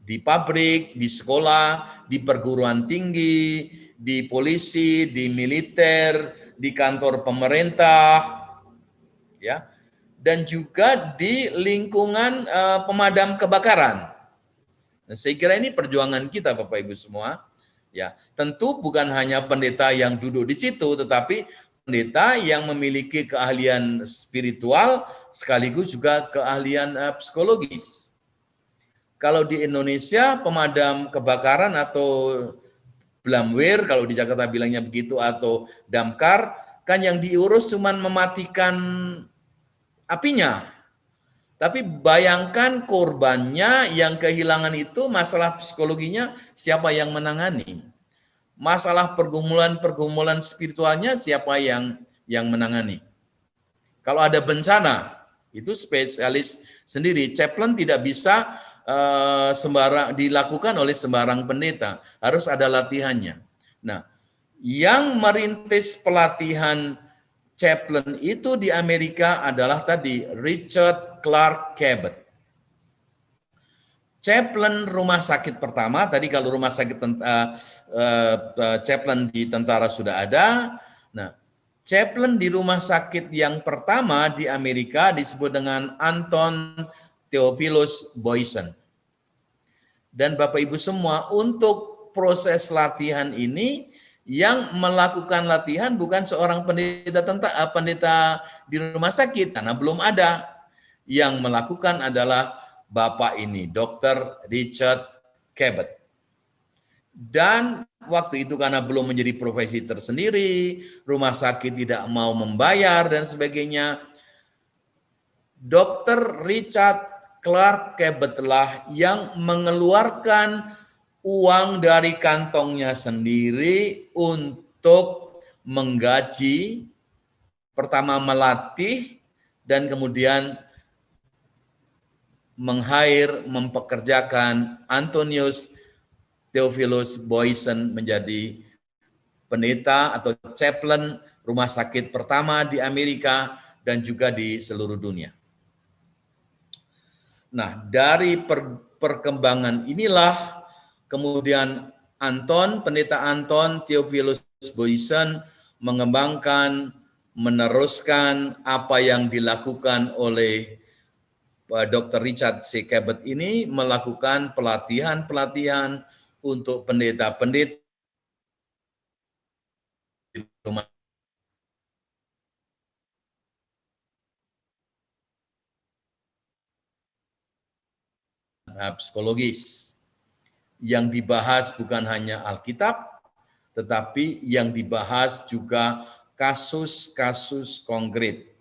Di pabrik, di sekolah, di perguruan tinggi, di polisi, di militer, di kantor pemerintah, ya, dan juga di lingkungan pemadam kebakaran. Nah, saya kira ini perjuangan kita Bapak Ibu semua. Ya, tentu bukan hanya pendeta yang duduk di situ, tetapi pendeta yang memiliki keahlian spiritual sekaligus juga keahlian psikologis. Kalau di Indonesia pemadam kebakaran atau Blamwir, kalau di Jakarta bilangnya begitu, atau damkar, kan yang diurus cuma mematikan apinya. Tapi bayangkan korbannya yang kehilangan itu, masalah psikologinya siapa yang menangani? Masalah pergumulan spiritualnya siapa yang menangani? Kalau ada bencana, itu spesialis sendiri. Chaplain tidak bisa sembarang dilakukan oleh sembarang pendeta, harus ada latihannya. Nah, yang merintis pelatihan chaplain itu di Amerika adalah tadi Richard Clark Cabot. Chaplain rumah sakit pertama, tadi kalau rumah sakit chaplain di tentara sudah ada. Nah, chaplain di rumah sakit yang pertama di Amerika disebut dengan Anton Theophilus Boysen. Dan Bapak Ibu semua, untuk proses latihan ini yang melakukan latihan bukan seorang pendeta di rumah sakit karena belum ada. Yang melakukan adalah Bapak ini, Dr. Richard Cabot. Dan waktu itu karena belum menjadi profesi tersendiri, rumah sakit tidak mau membayar dan sebagainya, Dr. Richard Clark Cabot lah yang mengeluarkan uang dari kantongnya sendiri untuk menggaji, pertama melatih, dan kemudian mempekerjakan Antonius Theophilus Boysen menjadi pendeta atau chaplain rumah sakit pertama di Amerika dan juga di seluruh dunia. Nah, dari perkembangan inilah kemudian pendeta Anton Theophilus Boysen mengembangkan, meneruskan apa yang dilakukan oleh Dr. Richard C. Cabot ini, melakukan pelatihan-pelatihan untuk pendeta-pendeta di rumah psikologis. Yang dibahas bukan hanya Alkitab, tetapi yang dibahas juga kasus-kasus konkret.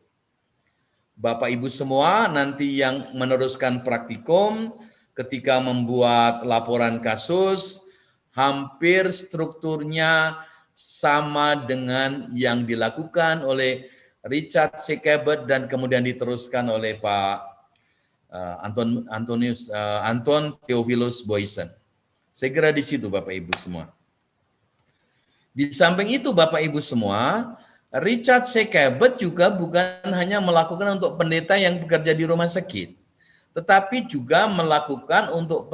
Bapak Ibu semua nanti yang meneruskan praktikum ketika membuat laporan kasus, hampir strukturnya sama dengan yang dilakukan oleh Richard C. Cabot dan kemudian diteruskan oleh Pak Anton Theophilus Boysen. Saya kira di situ Bapak Ibu semua. Di samping itu Bapak Ibu semua, Richard C. Cabot juga bukan hanya melakukan untuk pendeta yang bekerja di rumah sakit, tetapi juga melakukan untuk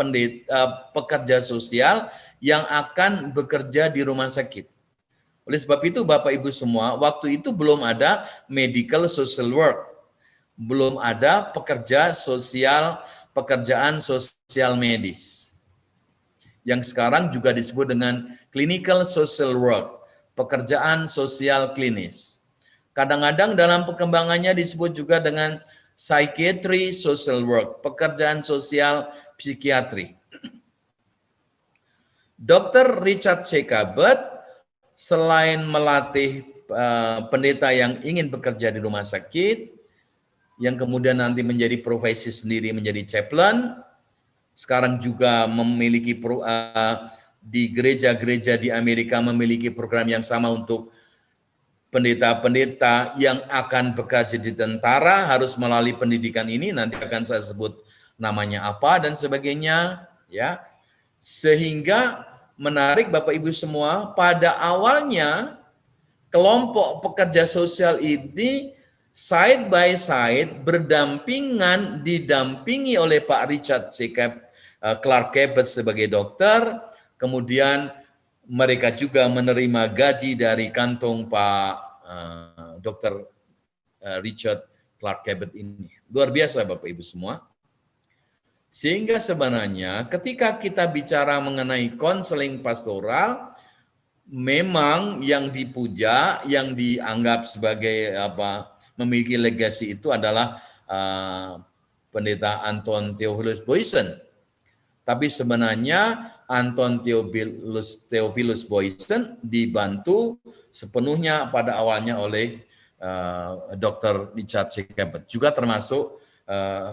pekerja sosial yang akan bekerja di rumah sakit. Oleh sebab itu Bapak Ibu semua, waktu itu belum ada medical social work, belum ada pekerjaan sosial medis, yang sekarang juga disebut dengan clinical social work. pekerjaan sosial klinis. Kadang-kadang dalam perkembangannya disebut juga dengan psychiatry social work, pekerjaan sosial psikiatri. Dr. Richard C. Cabot selain melatih pendeta yang ingin bekerja di rumah sakit, yang kemudian nanti menjadi profesi sendiri menjadi chaplain, sekarang juga memiliki di gereja-gereja di Amerika memiliki program yang sama untuk pendeta-pendeta yang akan bekerja di tentara harus melalui pendidikan ini, nanti akan saya sebut namanya apa dan sebagainya, ya. Sehingga menarik Bapak Ibu semua, pada awalnya kelompok pekerja sosial ini side by side berdampingan didampingi oleh Pak Richard C. Clark Cabot sebagai dokter, kemudian mereka juga menerima gaji dari kantong Pak Dr. Richard Clark Cabot ini. Luar biasa Bapak Ibu semua. Sehingga sebenarnya ketika kita bicara mengenai konseling pastoral, memang yang dipuja, yang dianggap sebagai memiliki legasi itu adalah pendeta Anton Theophilus Boysen. Tapi sebenarnya Anton Theophilus Boysen dibantu sepenuhnya pada awalnya oleh Dr. Richard C. Cabot, juga termasuk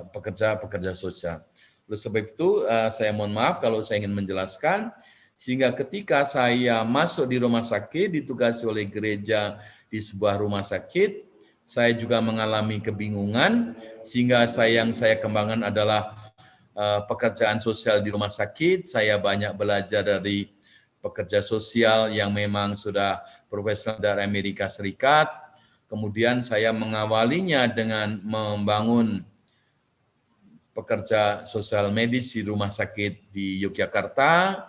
pekerja-pekerja sosial. Oleh sebab itu saya mohon maaf kalau saya ingin menjelaskan, sehingga ketika saya masuk di rumah sakit, ditugasi oleh gereja di sebuah rumah sakit, saya juga mengalami kebingungan, sehingga yang saya kembangkan adalah pekerjaan sosial di rumah sakit. Saya banyak belajar dari pekerja sosial yang memang sudah profesional dari Amerika Serikat. Kemudian saya mengawalinya dengan membangun pekerja sosial medis di rumah sakit di Yogyakarta.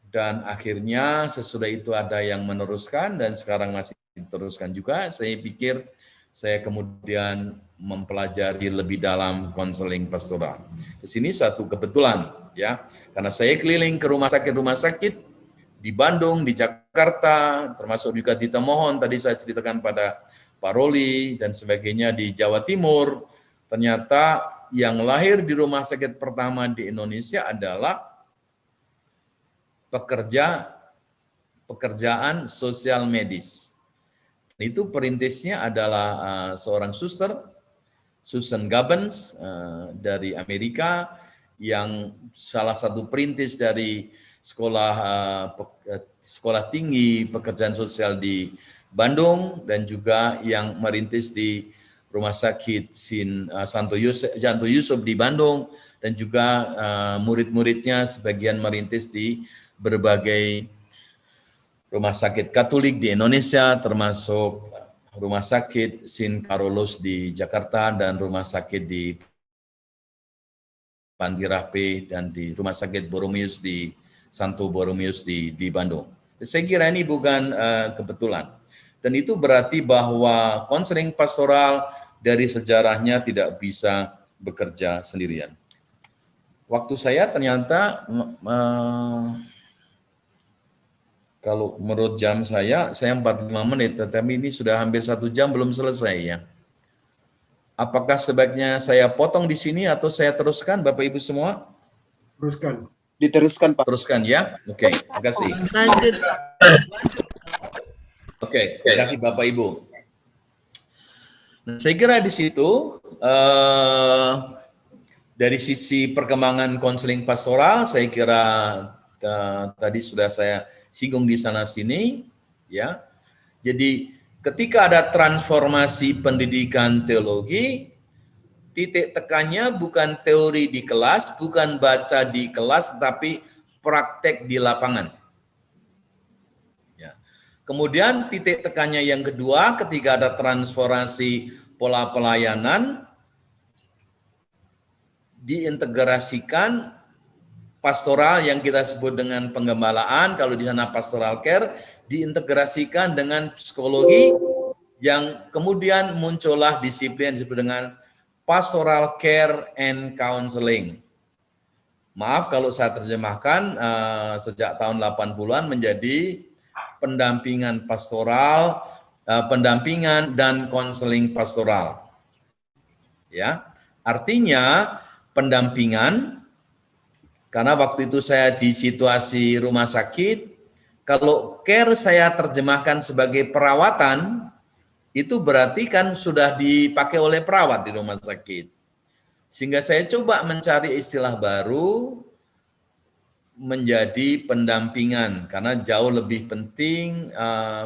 Dan akhirnya sesudah itu ada yang meneruskan dan sekarang masih diteruskan juga. Saya pikir saya kemudian mempelajari lebih dalam konseling pastoral. Di sini suatu kebetulan ya, karena saya keliling ke rumah sakit di Bandung, di Jakarta, termasuk juga di Temohon, tadi saya ceritakan pada Pak Roli dan sebagainya di Jawa Timur. Ternyata yang lahir di rumah sakit pertama di Indonesia adalah pekerjaan sosial medis. Itu perintisnya adalah seorang suster, Susan Gubbins dari Amerika, yang salah satu perintis dari sekolah tinggi pekerjaan sosial di Bandung, dan juga yang merintis di Rumah Sakit Santo Yusuf di Bandung, dan juga murid-muridnya sebagian merintis di berbagai rumah sakit Katolik di Indonesia, termasuk Rumah Sakit Sin Carolus di Jakarta dan Rumah Sakit di Pantirape dan di Rumah Sakit Boromius di Santo Boromius di Bandung. Saya kira ini bukan kebetulan. Dan itu berarti bahwa konseling pastoral dari sejarahnya tidak bisa bekerja sendirian. Waktu saya ternyata kalau menurut jam saya 45 menit, tetapi ini sudah hampir 1 jam belum selesai ya. Apakah sebaiknya saya potong di sini atau saya teruskan, Bapak Ibu semua? Teruskan. Diteruskan, Pak. Teruskan ya? Oke, terima kasih. Lanjut. Oke, terima kasih Bapak Ibu. Nah, saya kira di situ dari sisi perkembangan konseling pastoral, saya kira tadi sudah saya singgung di sana sini, ya. Jadi ketika ada transformasi pendidikan teologi, titik tekannya bukan teori di kelas, bukan baca di kelas, tapi praktek di lapangan. Ya. Kemudian titik tekannya yang kedua, ketika ada transformasi pola pelayanan, diintegrasikan pastoral yang kita sebut dengan penggembalaan, kalau di sana pastoral care, diintegrasikan dengan psikologi, yang kemudian muncullah disiplin disebut dengan pastoral care and counseling. Maaf kalau saya terjemahkan sejak tahun 80-an menjadi pendampingan pastoral, pendampingan dan konseling pastoral. Ya, artinya pendampingan, karena waktu itu saya di situasi rumah sakit, kalau care saya terjemahkan sebagai perawatan, itu berarti kan sudah dipakai oleh perawat di rumah sakit. Sehingga saya coba mencari istilah baru menjadi pendampingan, karena jauh lebih penting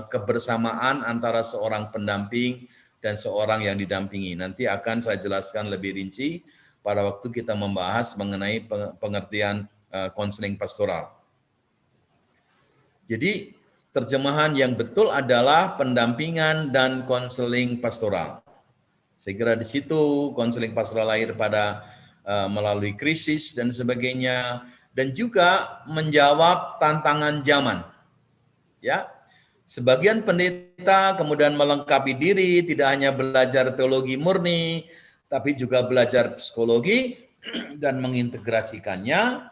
kebersamaan antara seorang pendamping dan seorang yang didampingi. Nanti akan saya jelaskan lebih rinci pada waktu kita membahas mengenai pengertian konseling pastoral. Jadi terjemahan yang betul adalah pendampingan dan konseling pastoral. Saya kira di situ konseling pastoral lahir pada melalui krisis dan sebagainya, dan juga menjawab tantangan zaman. Ya, sebagian pendeta kemudian melengkapi diri, tidak hanya belajar teologi murni, tapi juga belajar psikologi dan mengintegrasikannya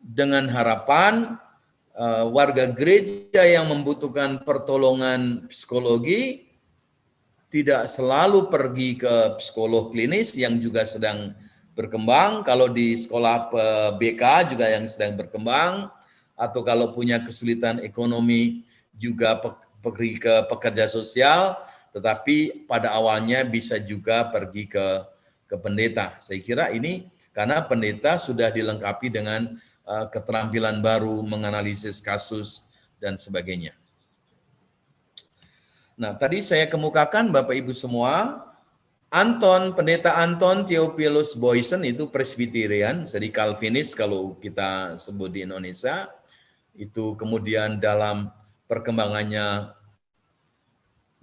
dengan harapan warga gereja yang membutuhkan pertolongan psikologi tidak selalu pergi ke psikolog klinis yang juga sedang berkembang, kalau di sekolah BK juga yang sedang berkembang, atau kalau punya kesulitan ekonomi juga pergi ke pekerja sosial, tetapi pada awalnya bisa juga pergi ke pendeta. Saya kira ini karena pendeta sudah dilengkapi dengan keterampilan baru, menganalisis kasus, dan sebagainya. Nah, tadi saya kemukakan Bapak Ibu semua, Pendeta Anton Theophilus Boysen itu Presbyterian, jadi Calvinis kalau kita sebut di Indonesia, itu kemudian dalam perkembangannya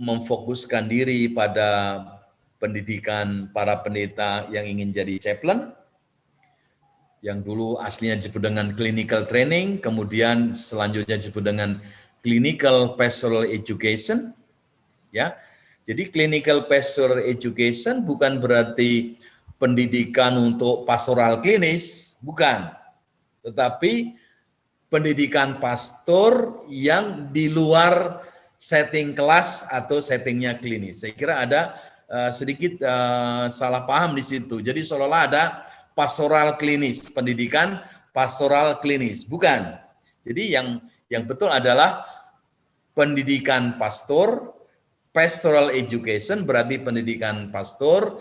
memfokuskan diri pada pendidikan para pendeta yang ingin jadi chaplain, yang dulu aslinya disebut dengan clinical training, kemudian selanjutnya disebut dengan clinical pastoral education. Ya, jadi clinical pastoral education bukan berarti pendidikan untuk pastoral klinis, bukan. Tetapi pendidikan pastor yang di luar setting kelas atau settingnya klinis. Saya kira ada sedikit salah paham di situ. Jadi seolah-olah ada pastoral klinis, pendidikan pastoral klinis, bukan. Jadi yang betul adalah pendidikan pastor, pastoral education berarti pendidikan pastor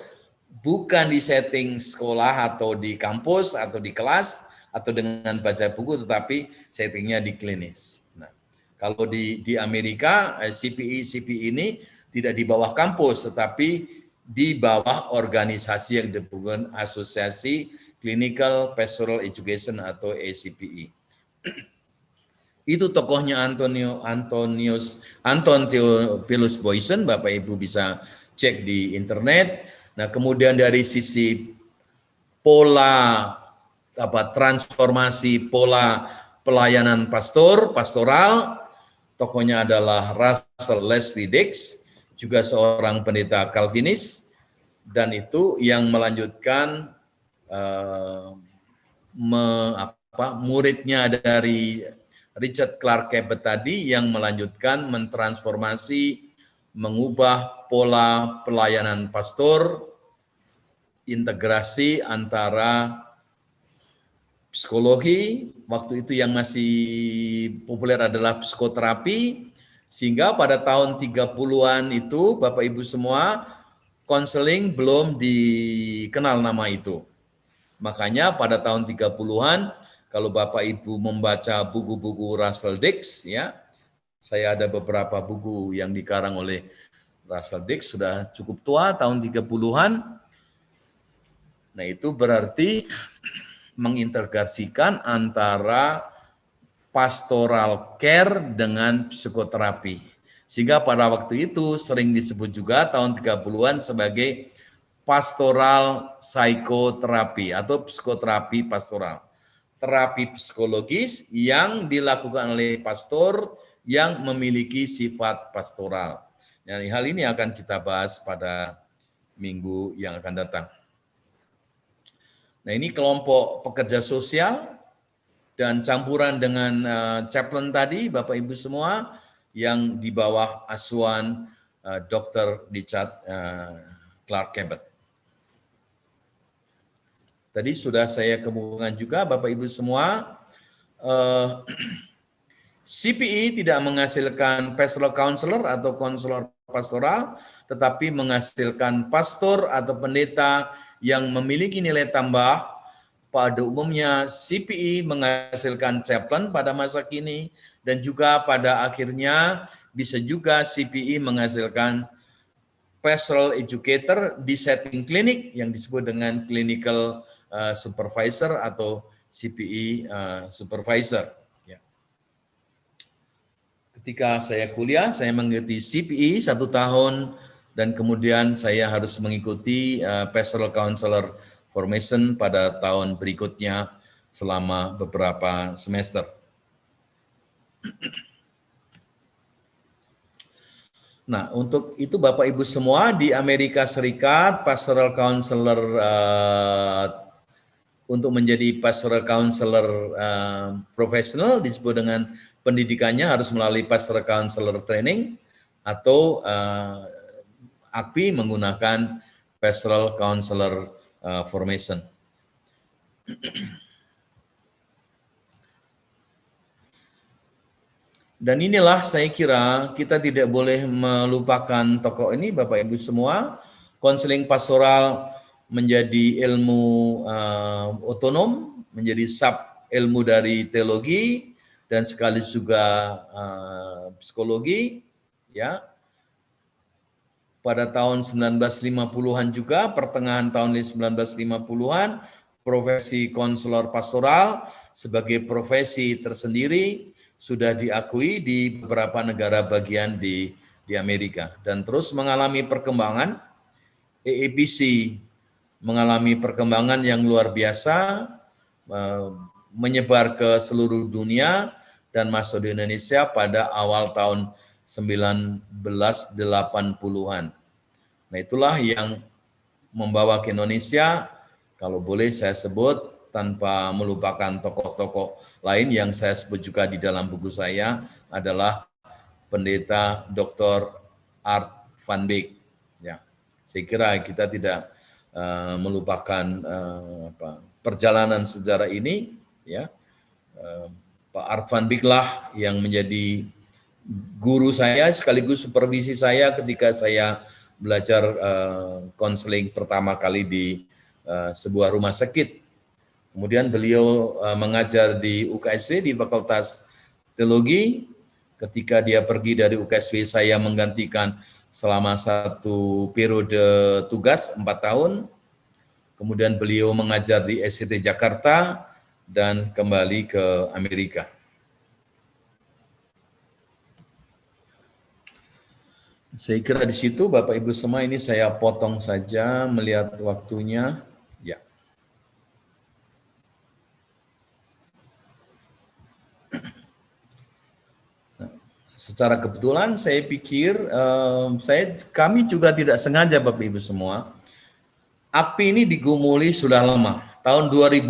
bukan di setting sekolah atau di kampus atau di kelas atau dengan baca buku, tetapi settingnya di klinis. Nah, kalau di Amerika CPE ini tidak di bawah kampus, tetapi di bawah organisasi yang disebut Asosiasi Clinical Pastoral Education atau ACPE. Itu tokohnya Anton Theophilus Boysen, Bapak Ibu bisa cek di internet. Nah, kemudian dari sisi pola transformasi pola pelayanan pastoral, tokohnya adalah Russell Leslie Dix, juga seorang pendeta Calvinis, dan itu yang melanjutkan muridnya dari Richard Clark Cabot tadi, yang melanjutkan mentransformasi, mengubah pola pelayanan pastor, integrasi antara psikologi, waktu itu yang masih populer adalah psikoterapi, sehingga pada tahun 30-an itu Bapak Ibu semua, konseling belum dikenal nama itu. Makanya pada tahun 30-an, kalau Bapak Ibu membaca buku-buku Russell Dix, ya, saya ada beberapa buku yang dikarang oleh Russell Dix, sudah cukup tua, tahun 30-an. Nah, itu berarti mengintegrasikan antara pastoral care dengan psikoterapi. Sehingga pada waktu itu sering disebut juga tahun 30-an sebagai pastoral psikoterapi atau psikoterapi pastoral. Terapi psikologis yang dilakukan oleh pastor yang memiliki sifat pastoral. Dan hal ini akan kita bahas pada minggu yang akan datang. Nah, ini kelompok pekerja sosial dan campuran dengan chaplain tadi, Bapak Ibu semua, yang di bawah asuhan Dr. Richard Clark Cabot. Tadi sudah saya kemukakan juga Bapak Ibu semua, CPE tidak menghasilkan pastoral counselor atau konselor pastoral, tetapi menghasilkan pastor atau pendeta yang memiliki nilai tambah. Pada umumnya CPE menghasilkan chaplain pada masa kini, dan juga pada akhirnya bisa juga CPE menghasilkan pastoral educator di setting klinik yang disebut dengan clinical supervisor atau CPE supervisor. Ya. Ketika saya kuliah, saya mengikuti CPE 1 tahun, dan kemudian saya harus mengikuti pastoral counselor formation pada tahun berikutnya selama beberapa semester. Nah, untuk itu Bapak Ibu semua, di Amerika Serikat pastoral counselor untuk menjadi pastoral counselor profesional disebut dengan pendidikannya harus melalui pastoral counselor training atau AKPI menggunakan pastoral counselor formation. Dan inilah saya kira kita tidak boleh melupakan tokoh ini Bapak Ibu semua. Konseling pastoral menjadi ilmu otonom, menjadi sub ilmu dari teologi dan sekaligus juga psikologi, ya. Pada tahun 1950-an juga, pertengahan tahun 1950-an, profesi konselor pastoral sebagai profesi tersendiri sudah diakui di beberapa negara bagian di Amerika, dan terus mengalami perkembangan. AAPC mengalami perkembangan yang luar biasa, menyebar ke seluruh dunia dan masuk di Indonesia pada awal tahun 1980-an. Nah, itulah yang membawa ke Indonesia, kalau boleh saya sebut tanpa melupakan tokoh-tokoh lain yang saya sebut juga di dalam buku saya adalah Pendeta Dr. Art van Beek. Ya, saya kira kita tidak melupakan perjalanan sejarah ini, ya. Pak Art van Beek lah yang menjadi guru saya sekaligus supervisi saya ketika saya belajar konseling pertama kali di sebuah rumah sakit. Kemudian beliau mengajar di UKSW di Fakultas Teologi. Ketika dia pergi dari UKSW, saya menggantikan selama 1 periode tugas 4 tahun. Kemudian beliau mengajar di SCT Jakarta dan kembali ke Amerika. Saya kira di situ Bapak Ibu semua, ini saya potong saja melihat waktunya. Ya. Secara kebetulan saya pikir kami juga tidak sengaja Bapak Ibu semua. AKPI ini digumuli sudah lama. Tahun 2005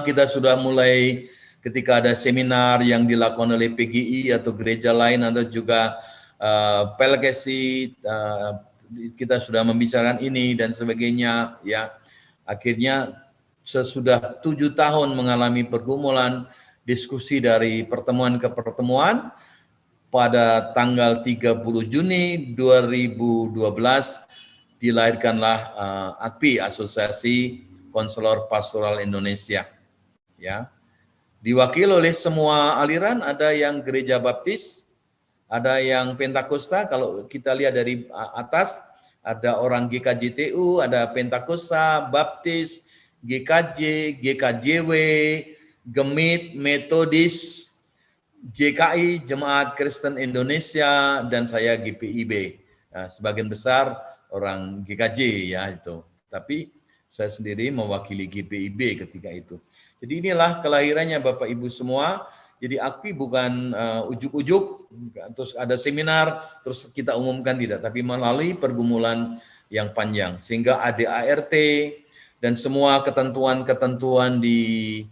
kita sudah mulai, ketika ada seminar yang dilakukan oleh PGI atau gereja lain atau juga PLKSI, kita sudah membicarakan ini dan sebagainya, ya. Akhirnya sesudah 7 tahun mengalami pergumulan, diskusi dari pertemuan ke pertemuan, pada tanggal 30 Juni 2012 dilahirkanlah AKPI, Asosiasi Konselor Pastoral Indonesia, ya. Diwakili oleh semua aliran, ada yang Gereja Baptis, ada yang Pentakosta. Kalau kita lihat dari atas, ada orang GKJTU, ada Pentakosta, Baptis, GKJ, GKJW, Gemit, Metodis, JKI, Jemaat Kristen Indonesia, dan saya GPIB. Nah, sebagian besar orang GKJ, ya itu. Tapi saya sendiri mewakili GPIB ketika itu. Jadi inilah kelahirannya Bapak Ibu semua. Jadi AKPI bukan ujuk-ujuk, terus ada seminar, terus kita umumkan, tidak. Tapi melalui pergumulan yang panjang. Sehingga ADART dan semua ketentuan-ketentuan di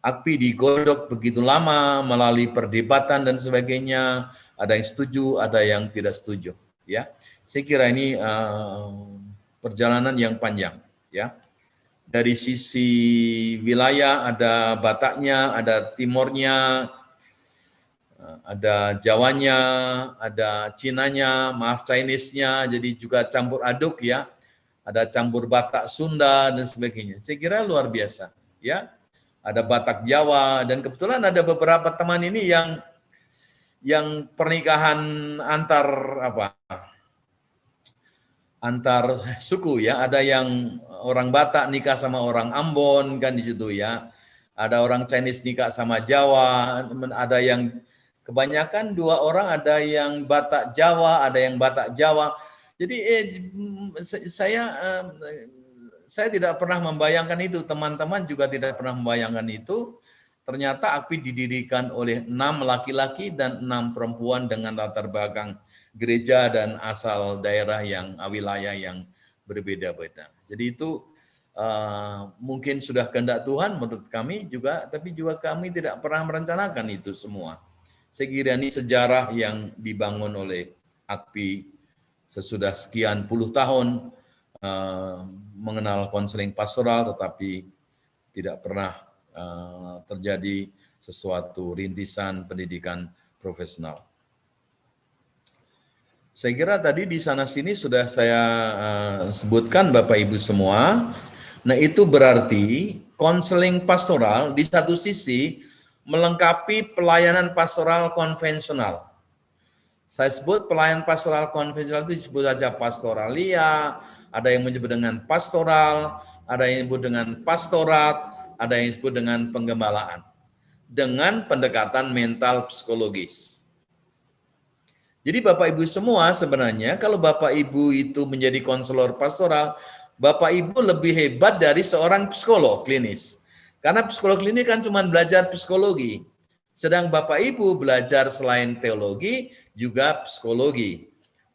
AKPI digodok begitu lama, melalui perdebatan dan sebagainya. ada yang setuju, ada yang tidak setuju. Ya, saya kira ini perjalanan yang panjang. Ya, dari sisi wilayah ada Bataknya, ada Timornya, ada Jawanya, ada Cinanya, maaf Chinese-nya, jadi juga campur aduk ya. Ada campur Batak Sunda dan sebagainya. Saya kira luar biasa, ya. Ada Batak Jawa dan kebetulan ada beberapa teman ini yang pernikahan antar suku ya. Ada yang orang Batak nikah sama orang Ambon kan di situ ya. Ada orang Chinese nikah sama Jawa, ada yang kebanyakan 2 orang, ada yang Batak Jawa, ada yang Batak Jawa. Jadi saya tidak pernah membayangkan itu, teman-teman juga tidak pernah membayangkan itu. Ternyata AKPI didirikan oleh 6 laki-laki dan 6 perempuan dengan latar belakang gereja dan asal daerah wilayah yang berbeda-beda. Jadi itu mungkin sudah kehendak Tuhan menurut kami juga, tapi juga kami tidak pernah merencanakan itu semua. Saya kira ini sejarah yang dibangun oleh AKPI sesudah sekian puluh tahun mengenal konseling pastoral, tetapi tidak pernah terjadi sesuatu rintisan pendidikan profesional. Saya kira tadi di sana-sini sudah saya sebutkan Bapak Ibu semua. Nah itu berarti konseling pastoral di satu sisi melengkapi pelayanan pastoral konvensional. Saya sebut pelayanan pastoral konvensional itu disebut saja pastoralia, ada yang menyebut dengan pastoral, ada yang disebut dengan pastorat, ada yang disebut dengan penggembalaan. Dengan pendekatan mental psikologis. Jadi Bapak Ibu semua sebenarnya kalau Bapak Ibu itu menjadi konselor pastoral, Bapak Ibu lebih hebat dari seorang psikolog klinis. Karena psikolog klinis kan cuma belajar psikologi. Sedang Bapak Ibu belajar selain teologi juga psikologi.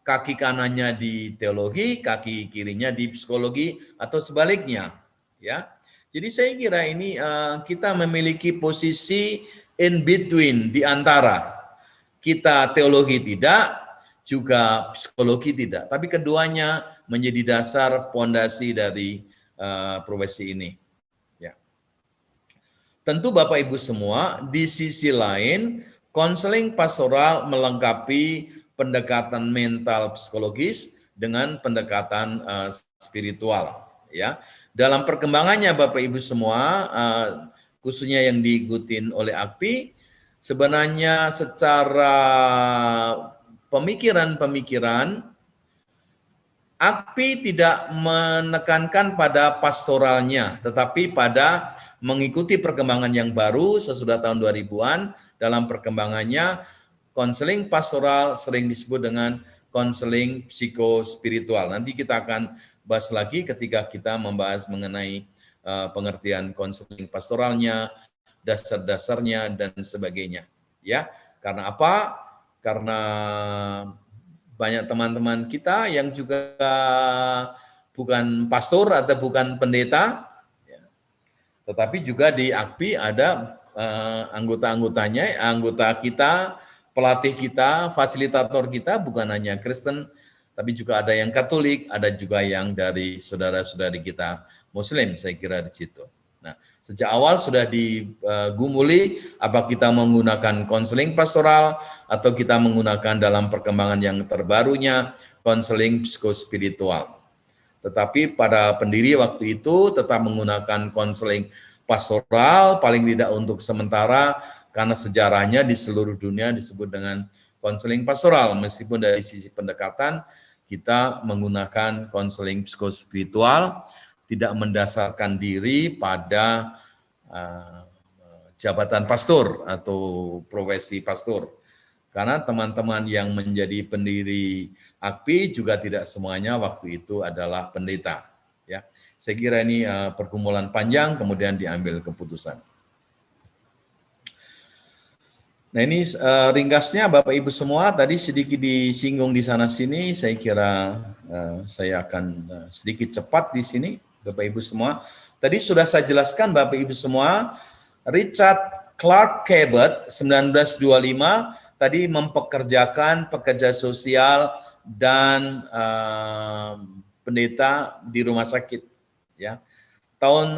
Kaki kanannya di teologi, kaki kirinya di psikologi atau sebaliknya, ya. Jadi saya kira ini kita memiliki posisi in between di antara kita teologi tidak, juga psikologi tidak, tapi keduanya menjadi dasar fondasi dari profesi ini. Tentu Bapak Ibu semua, di sisi lain, konseling pastoral melengkapi pendekatan mental psikologis dengan pendekatan spiritual. Ya, dalam perkembangannya Bapak Ibu semua, khususnya yang diikutin oleh AKPI, sebenarnya secara pemikiran AKPI tidak menekankan pada pastoralnya, tetapi pada mengikuti perkembangan yang baru sesudah tahun 2000-an. Dalam perkembangannya, konseling pastoral sering disebut dengan konseling psikospiritual. Nanti kita akan bahas lagi ketika kita membahas mengenai pengertian konseling pastoralnya, dasar-dasarnya, dan sebagainya. Ya, karena apa? Karena banyak teman-teman kita yang juga bukan pastor atau bukan pendeta, tetapi juga di AKPI ada anggota-anggotanya, anggota kita, pelatih kita, fasilitator kita, bukan hanya Kristen, tapi juga ada yang Katolik, ada juga yang dari saudara-saudari kita Muslim, saya kira di situ. Nah, sejak awal sudah digumuli apa kita menggunakan konseling pastoral atau kita menggunakan dalam perkembangan yang terbarunya konseling psikospiritual. Tetapi pada pendiri waktu itu tetap menggunakan konseling pastoral, paling tidak untuk sementara, karena sejarahnya di seluruh dunia disebut dengan konseling pastoral. Meskipun dari sisi pendekatan, kita menggunakan konseling psikospiritual, tidak mendasarkan diri pada jabatan pastor atau profesi pastor. Karena teman-teman yang menjadi pendiri AKPI juga tidak semuanya waktu itu adalah pendeta. Ya, saya kira ini pergumulan panjang, kemudian diambil keputusan. Nah ini ringkasnya Bapak Ibu semua, tadi sedikit disinggung di sana-sini, saya kira saya akan sedikit cepat di sini, Bapak Ibu semua. Tadi sudah saya jelaskan Bapak Ibu semua, Richard Clark Cabot 1925 tadi mempekerjakan pekerja sosial dan pendeta di rumah sakit. Ya, tahun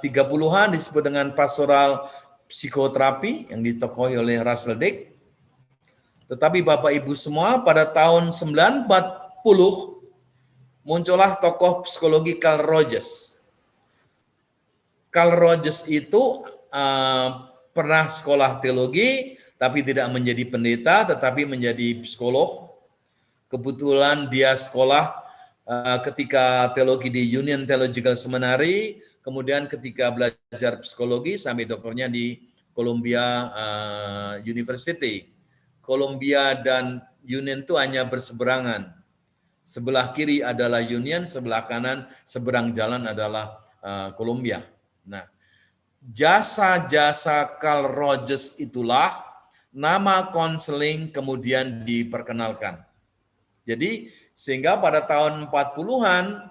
30-an disebut dengan pastoral psikoterapi yang ditokohi oleh Russell Dick. Tetapi Bapak Ibu semua, pada tahun 1940 muncullah tokoh psikologi Carl Rogers. Carl Rogers itu pernah sekolah teologi, tapi tidak menjadi pendeta, tetapi menjadi psikolog. Kebetulan dia sekolah ketika teologi di Union Theological Seminary, kemudian ketika belajar psikologi sampai doktornya di Columbia University. Columbia dan Union itu hanya berseberangan. Sebelah kiri adalah Union, sebelah kanan seberang jalan adalah Columbia. Nah, jasa-jasa Carl Rogers itulah nama konseling kemudian diperkenalkan. Jadi sehingga pada tahun 40-an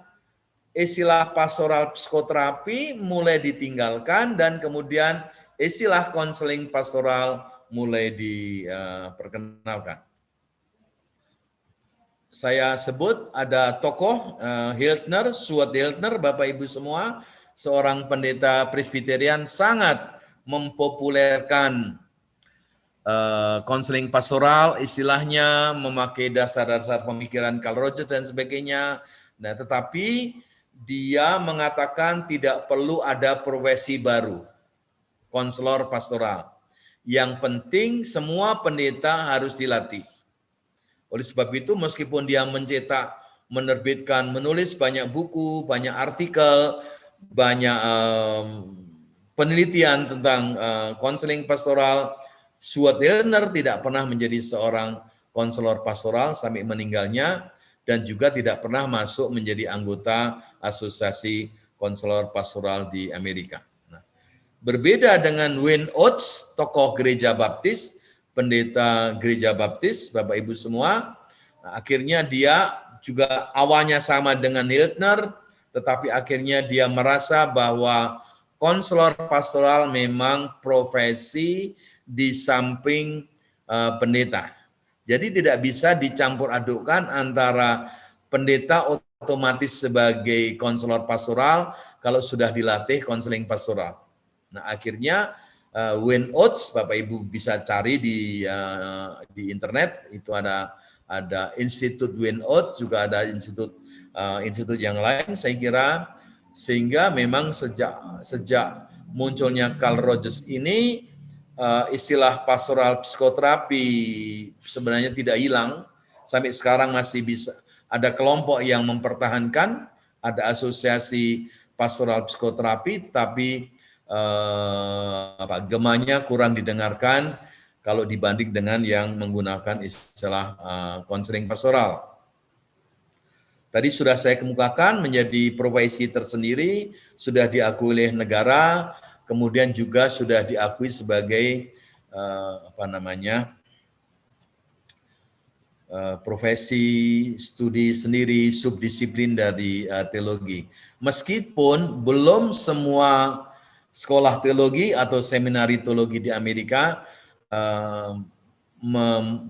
istilah pastoral psikoterapi mulai ditinggalkan dan kemudian istilah konseling pastoral mulai diperkenalkan. Saya sebut ada tokoh Hiltner, Stuart Hiltner, Bapak Ibu semua, seorang pendeta Presbyterian sangat mempopulerkan konseling pastoral, istilahnya memakai dasar-dasar pemikiran Carl Rogers dan sebagainya. Nah, tetapi dia mengatakan tidak perlu ada profesi baru, konselor pastoral. Yang penting semua pendeta harus dilatih. Oleh sebab itu, meskipun dia mencetak, menerbitkan, menulis banyak buku, banyak artikel, banyak penelitian tentang konseling pastoral, Stuart Hiltner tidak pernah menjadi seorang konselor pastoral sampai meninggalnya, dan juga tidak pernah masuk menjadi anggota asosiasi konselor pastoral di Amerika. Nah, berbeda dengan Wayne Oates, tokoh gereja baptis, pendeta gereja baptis, Bapak Ibu semua, nah, akhirnya dia juga awalnya sama dengan Hiltner, tetapi akhirnya dia merasa bahwa konselor pastoral memang profesi di samping pendeta. Jadi tidak bisa dicampur adukkan antara pendeta otomatis sebagai konselor pastoral kalau sudah dilatih konseling pastoral. Nah, akhirnya Wayne Oates, Bapak Ibu bisa cari di internet, itu ada Institut Wayne Oates, juga ada institut yang lain, saya kira, sehingga memang sejak munculnya Carl Rogers ini, istilah pastoral psikoterapi sebenarnya tidak hilang, sampai sekarang masih bisa ada kelompok yang mempertahankan, ada asosiasi pastoral psikoterapi, tapi gemanya kurang didengarkan kalau dibanding dengan yang menggunakan istilah konseling pastoral. Tadi sudah saya kemukakan menjadi profesi tersendiri, sudah diakui oleh negara, kemudian juga sudah diakui sebagai profesi studi sendiri, subdisiplin dari teologi. Meskipun belum semua sekolah teologi atau seminari teologi di Amerika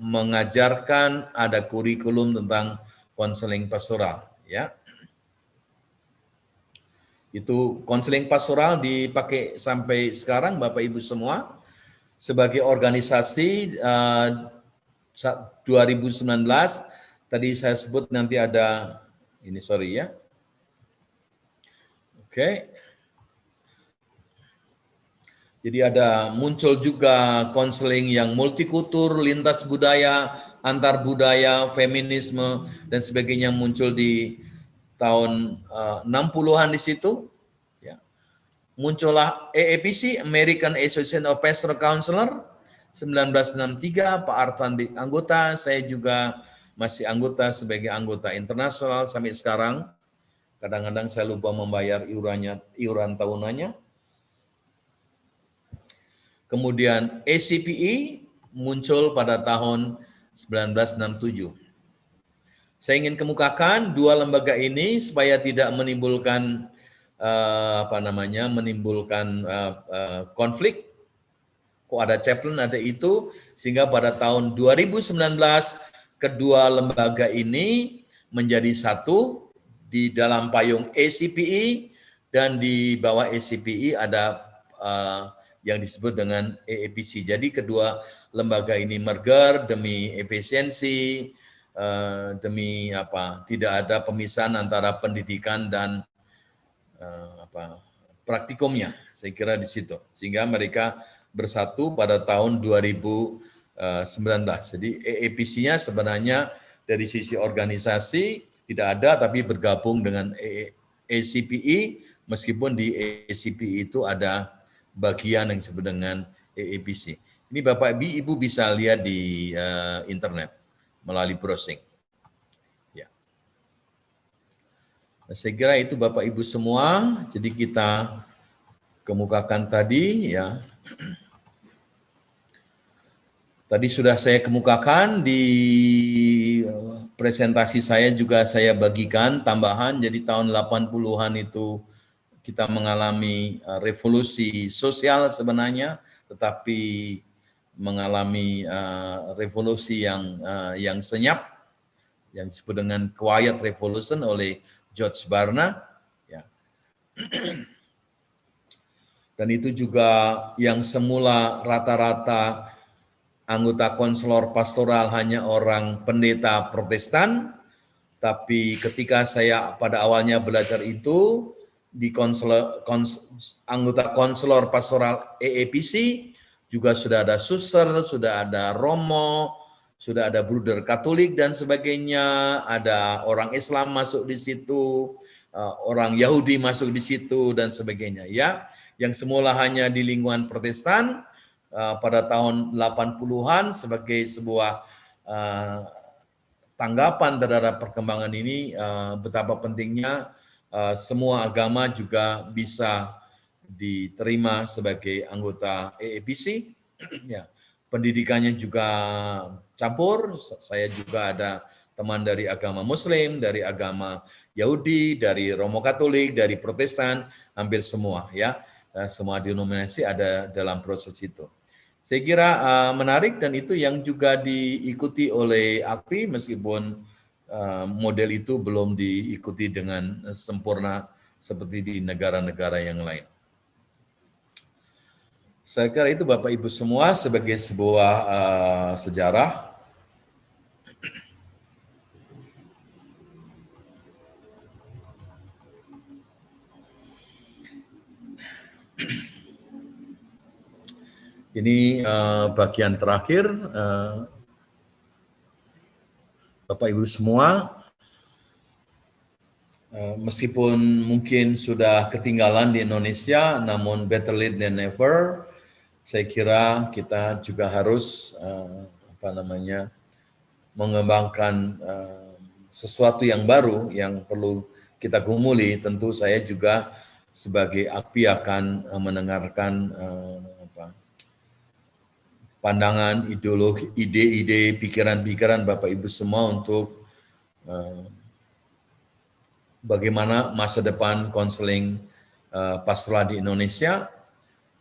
mengajarkan ada kurikulum tentang konseling pastoral, ya. Itu konseling pastoral dipakai sampai sekarang, Bapak Ibu semua, sebagai organisasi 2019, tadi saya sebut nanti ada, ini sorry ya. Oke. Jadi ada muncul juga konseling yang multikultur, lintas budaya, antar budaya, feminisme, dan sebagainya muncul di tahun 60-an di situ. Ya. Muncullah AAPC, American Association of Pastoral Counselor, 1963, Pak Arfan anggota, saya juga masih anggota sebagai anggota internasional sampai sekarang. Kadang-kadang saya lupa membayar iuran tahunannya. Kemudian ACPE muncul pada tahun 1967. Saya ingin kemukakan dua lembaga ini supaya tidak menimbulkan konflik. kok ada chaplain, ada itu, sehingga pada tahun 2019 kedua lembaga ini menjadi satu di dalam payung ACPE, dan di bawah ACPE ada yang disebut dengan AAPC. Jadi kedua lembaga ini merger demi efisiensi, demi tidak ada pemisahan antara pendidikan dan praktikumnya. Saya kira di situ, sehingga mereka bersatu pada tahun 2019. Jadi AAPC-nya sebenarnya dari sisi organisasi tidak ada, tapi bergabung dengan ACPE, meskipun di ACPE itu ada bagian yang disebut dengan AAPC. Ini Bapak Ibu bisa lihat di internet melalui browsing. Ya. Saya kira itu Bapak Ibu semua. Jadi kita kemukakan tadi ya. Tadi sudah saya kemukakan di presentasi saya, juga saya bagikan tambahan. Jadi tahun 80-an itu kita mengalami revolusi sosial sebenarnya, tetapi mengalami revolusi yang senyap, yang disebut dengan Quiet Revolution oleh George Barna. Ya. Dan itu juga yang semula rata-rata anggota konselor pastoral hanya orang pendeta Protestan, tapi ketika saya pada awalnya belajar itu di anggota konselor pastoral AAPC juga sudah ada suster, sudah ada romo, sudah ada bruder Katolik dan sebagainya, ada orang Islam masuk di situ, orang Yahudi masuk di situ dan sebagainya ya. Yang semula hanya di lingkungan Protestan pada tahun 80-an sebagai sebuah tanggapan terhadap perkembangan ini, betapa pentingnya semua agama juga bisa diterima sebagai anggota AAPC. Ya, pendidikannya juga campur. Saya juga ada teman dari agama Muslim, dari agama Yahudi, dari Romo Katolik, dari Protestan, hampir semua ya. Semua denominasi ada dalam proses itu. Saya kira menarik, dan itu yang juga diikuti oleh AKPI, meskipun model itu belum diikuti dengan sempurna seperti di negara-negara yang lain. Saya kira itu Bapak Ibu semua sebagai sebuah sejarah. Ini bagian terakhir, Bapak Ibu semua, meskipun mungkin sudah ketinggalan di Indonesia, namun better late than never. Saya kira kita juga harus mengembangkan sesuatu yang baru yang perlu kita gumuli. Tentu saya juga sebagai AKPI akan mendengarkan pandangan, ideologi, ide-ide, pikiran-pikiran Bapak Ibu semua untuk bagaimana masa depan konseling pastoral di Indonesia,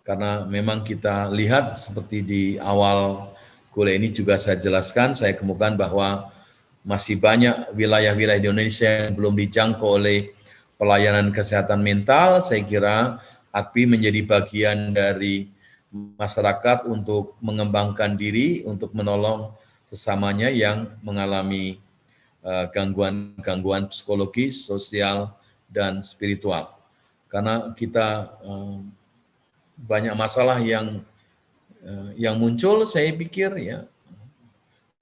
karena memang kita lihat seperti di awal kuliah ini juga saya jelaskan, saya kemukakan bahwa masih banyak wilayah-wilayah di Indonesia yang belum dijangkau oleh pelayanan kesehatan mental. Saya kira AKPI menjadi bagian dari masyarakat untuk mengembangkan diri, untuk menolong sesamanya yang mengalami gangguan psikologis, sosial, dan spiritual. Karena kita banyak masalah yang muncul, saya pikir ya.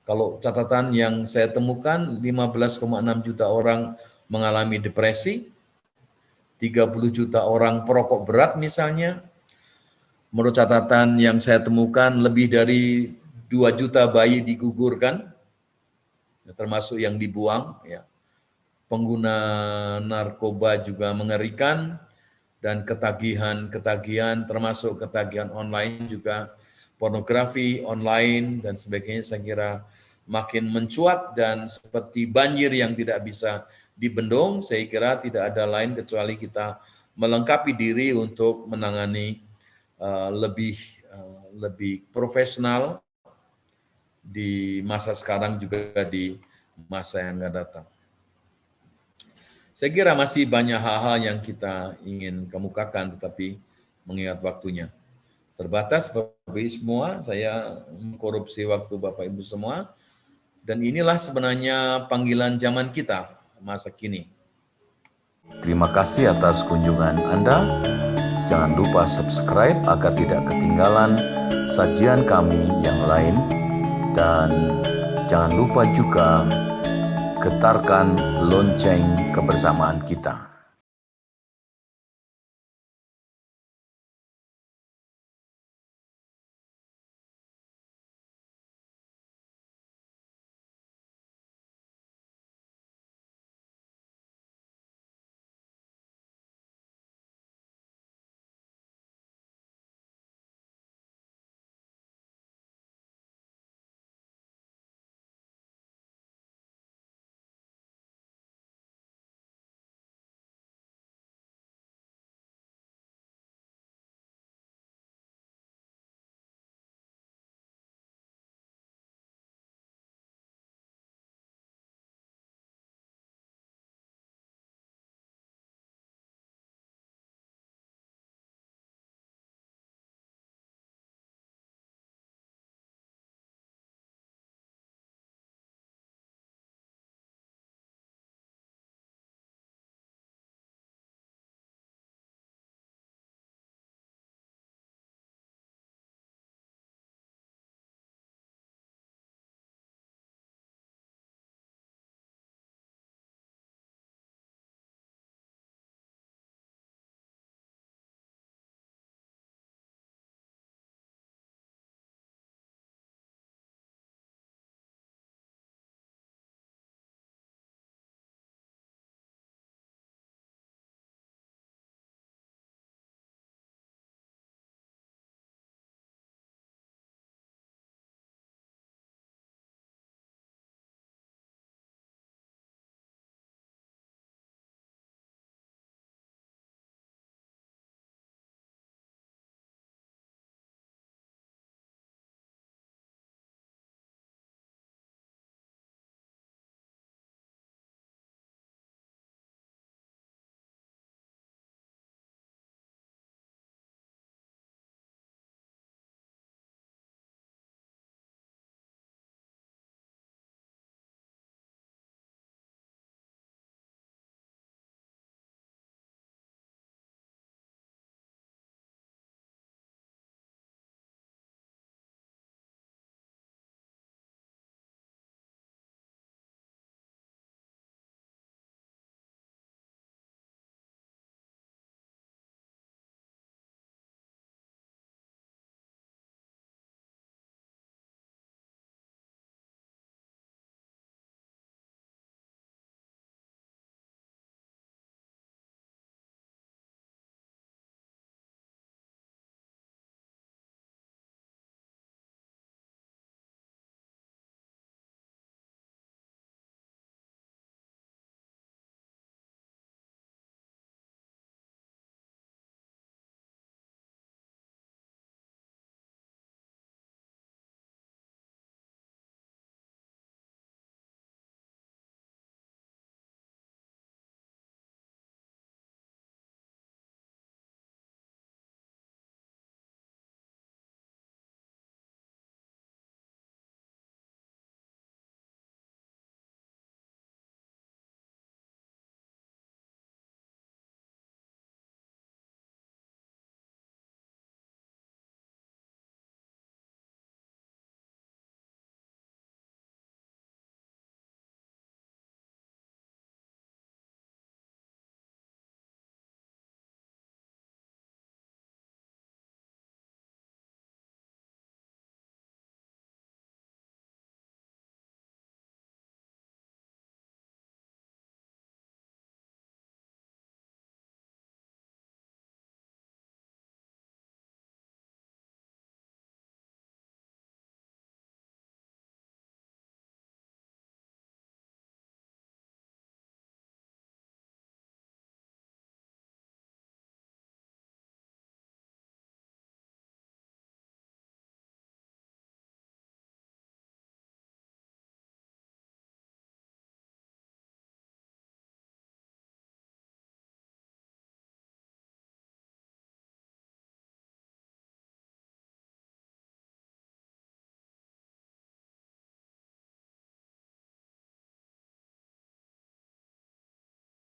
Kalau catatan yang saya temukan, 15,6 juta orang mengalami depresi, 30 juta orang perokok berat misalnya. Menurut catatan yang saya temukan, lebih dari 2 juta bayi digugurkan, termasuk yang dibuang. Ya. Pengguna narkoba juga mengerikan, dan ketagihan termasuk ketagihan online juga, pornografi online dan sebagainya, saya kira makin mencuat, dan seperti banjir yang tidak bisa dibendung. Saya kira tidak ada lain kecuali kita melengkapi diri untuk menangani lebih lebih profesional di masa sekarang juga di masa yang akan datang. Saya kira masih banyak hal-hal yang kita ingin kemukakan, tetapi mengingat waktunya terbatas, Bapak Ibu semua, saya mengkorupsi waktu Bapak Ibu semua, dan inilah sebenarnya panggilan zaman kita, masa kini. Terima kasih atas kunjungan Anda. Jangan lupa subscribe agar tidak ketinggalan sajian kami yang lain. Dan jangan lupa juga getarkan lonceng kebersamaan kita.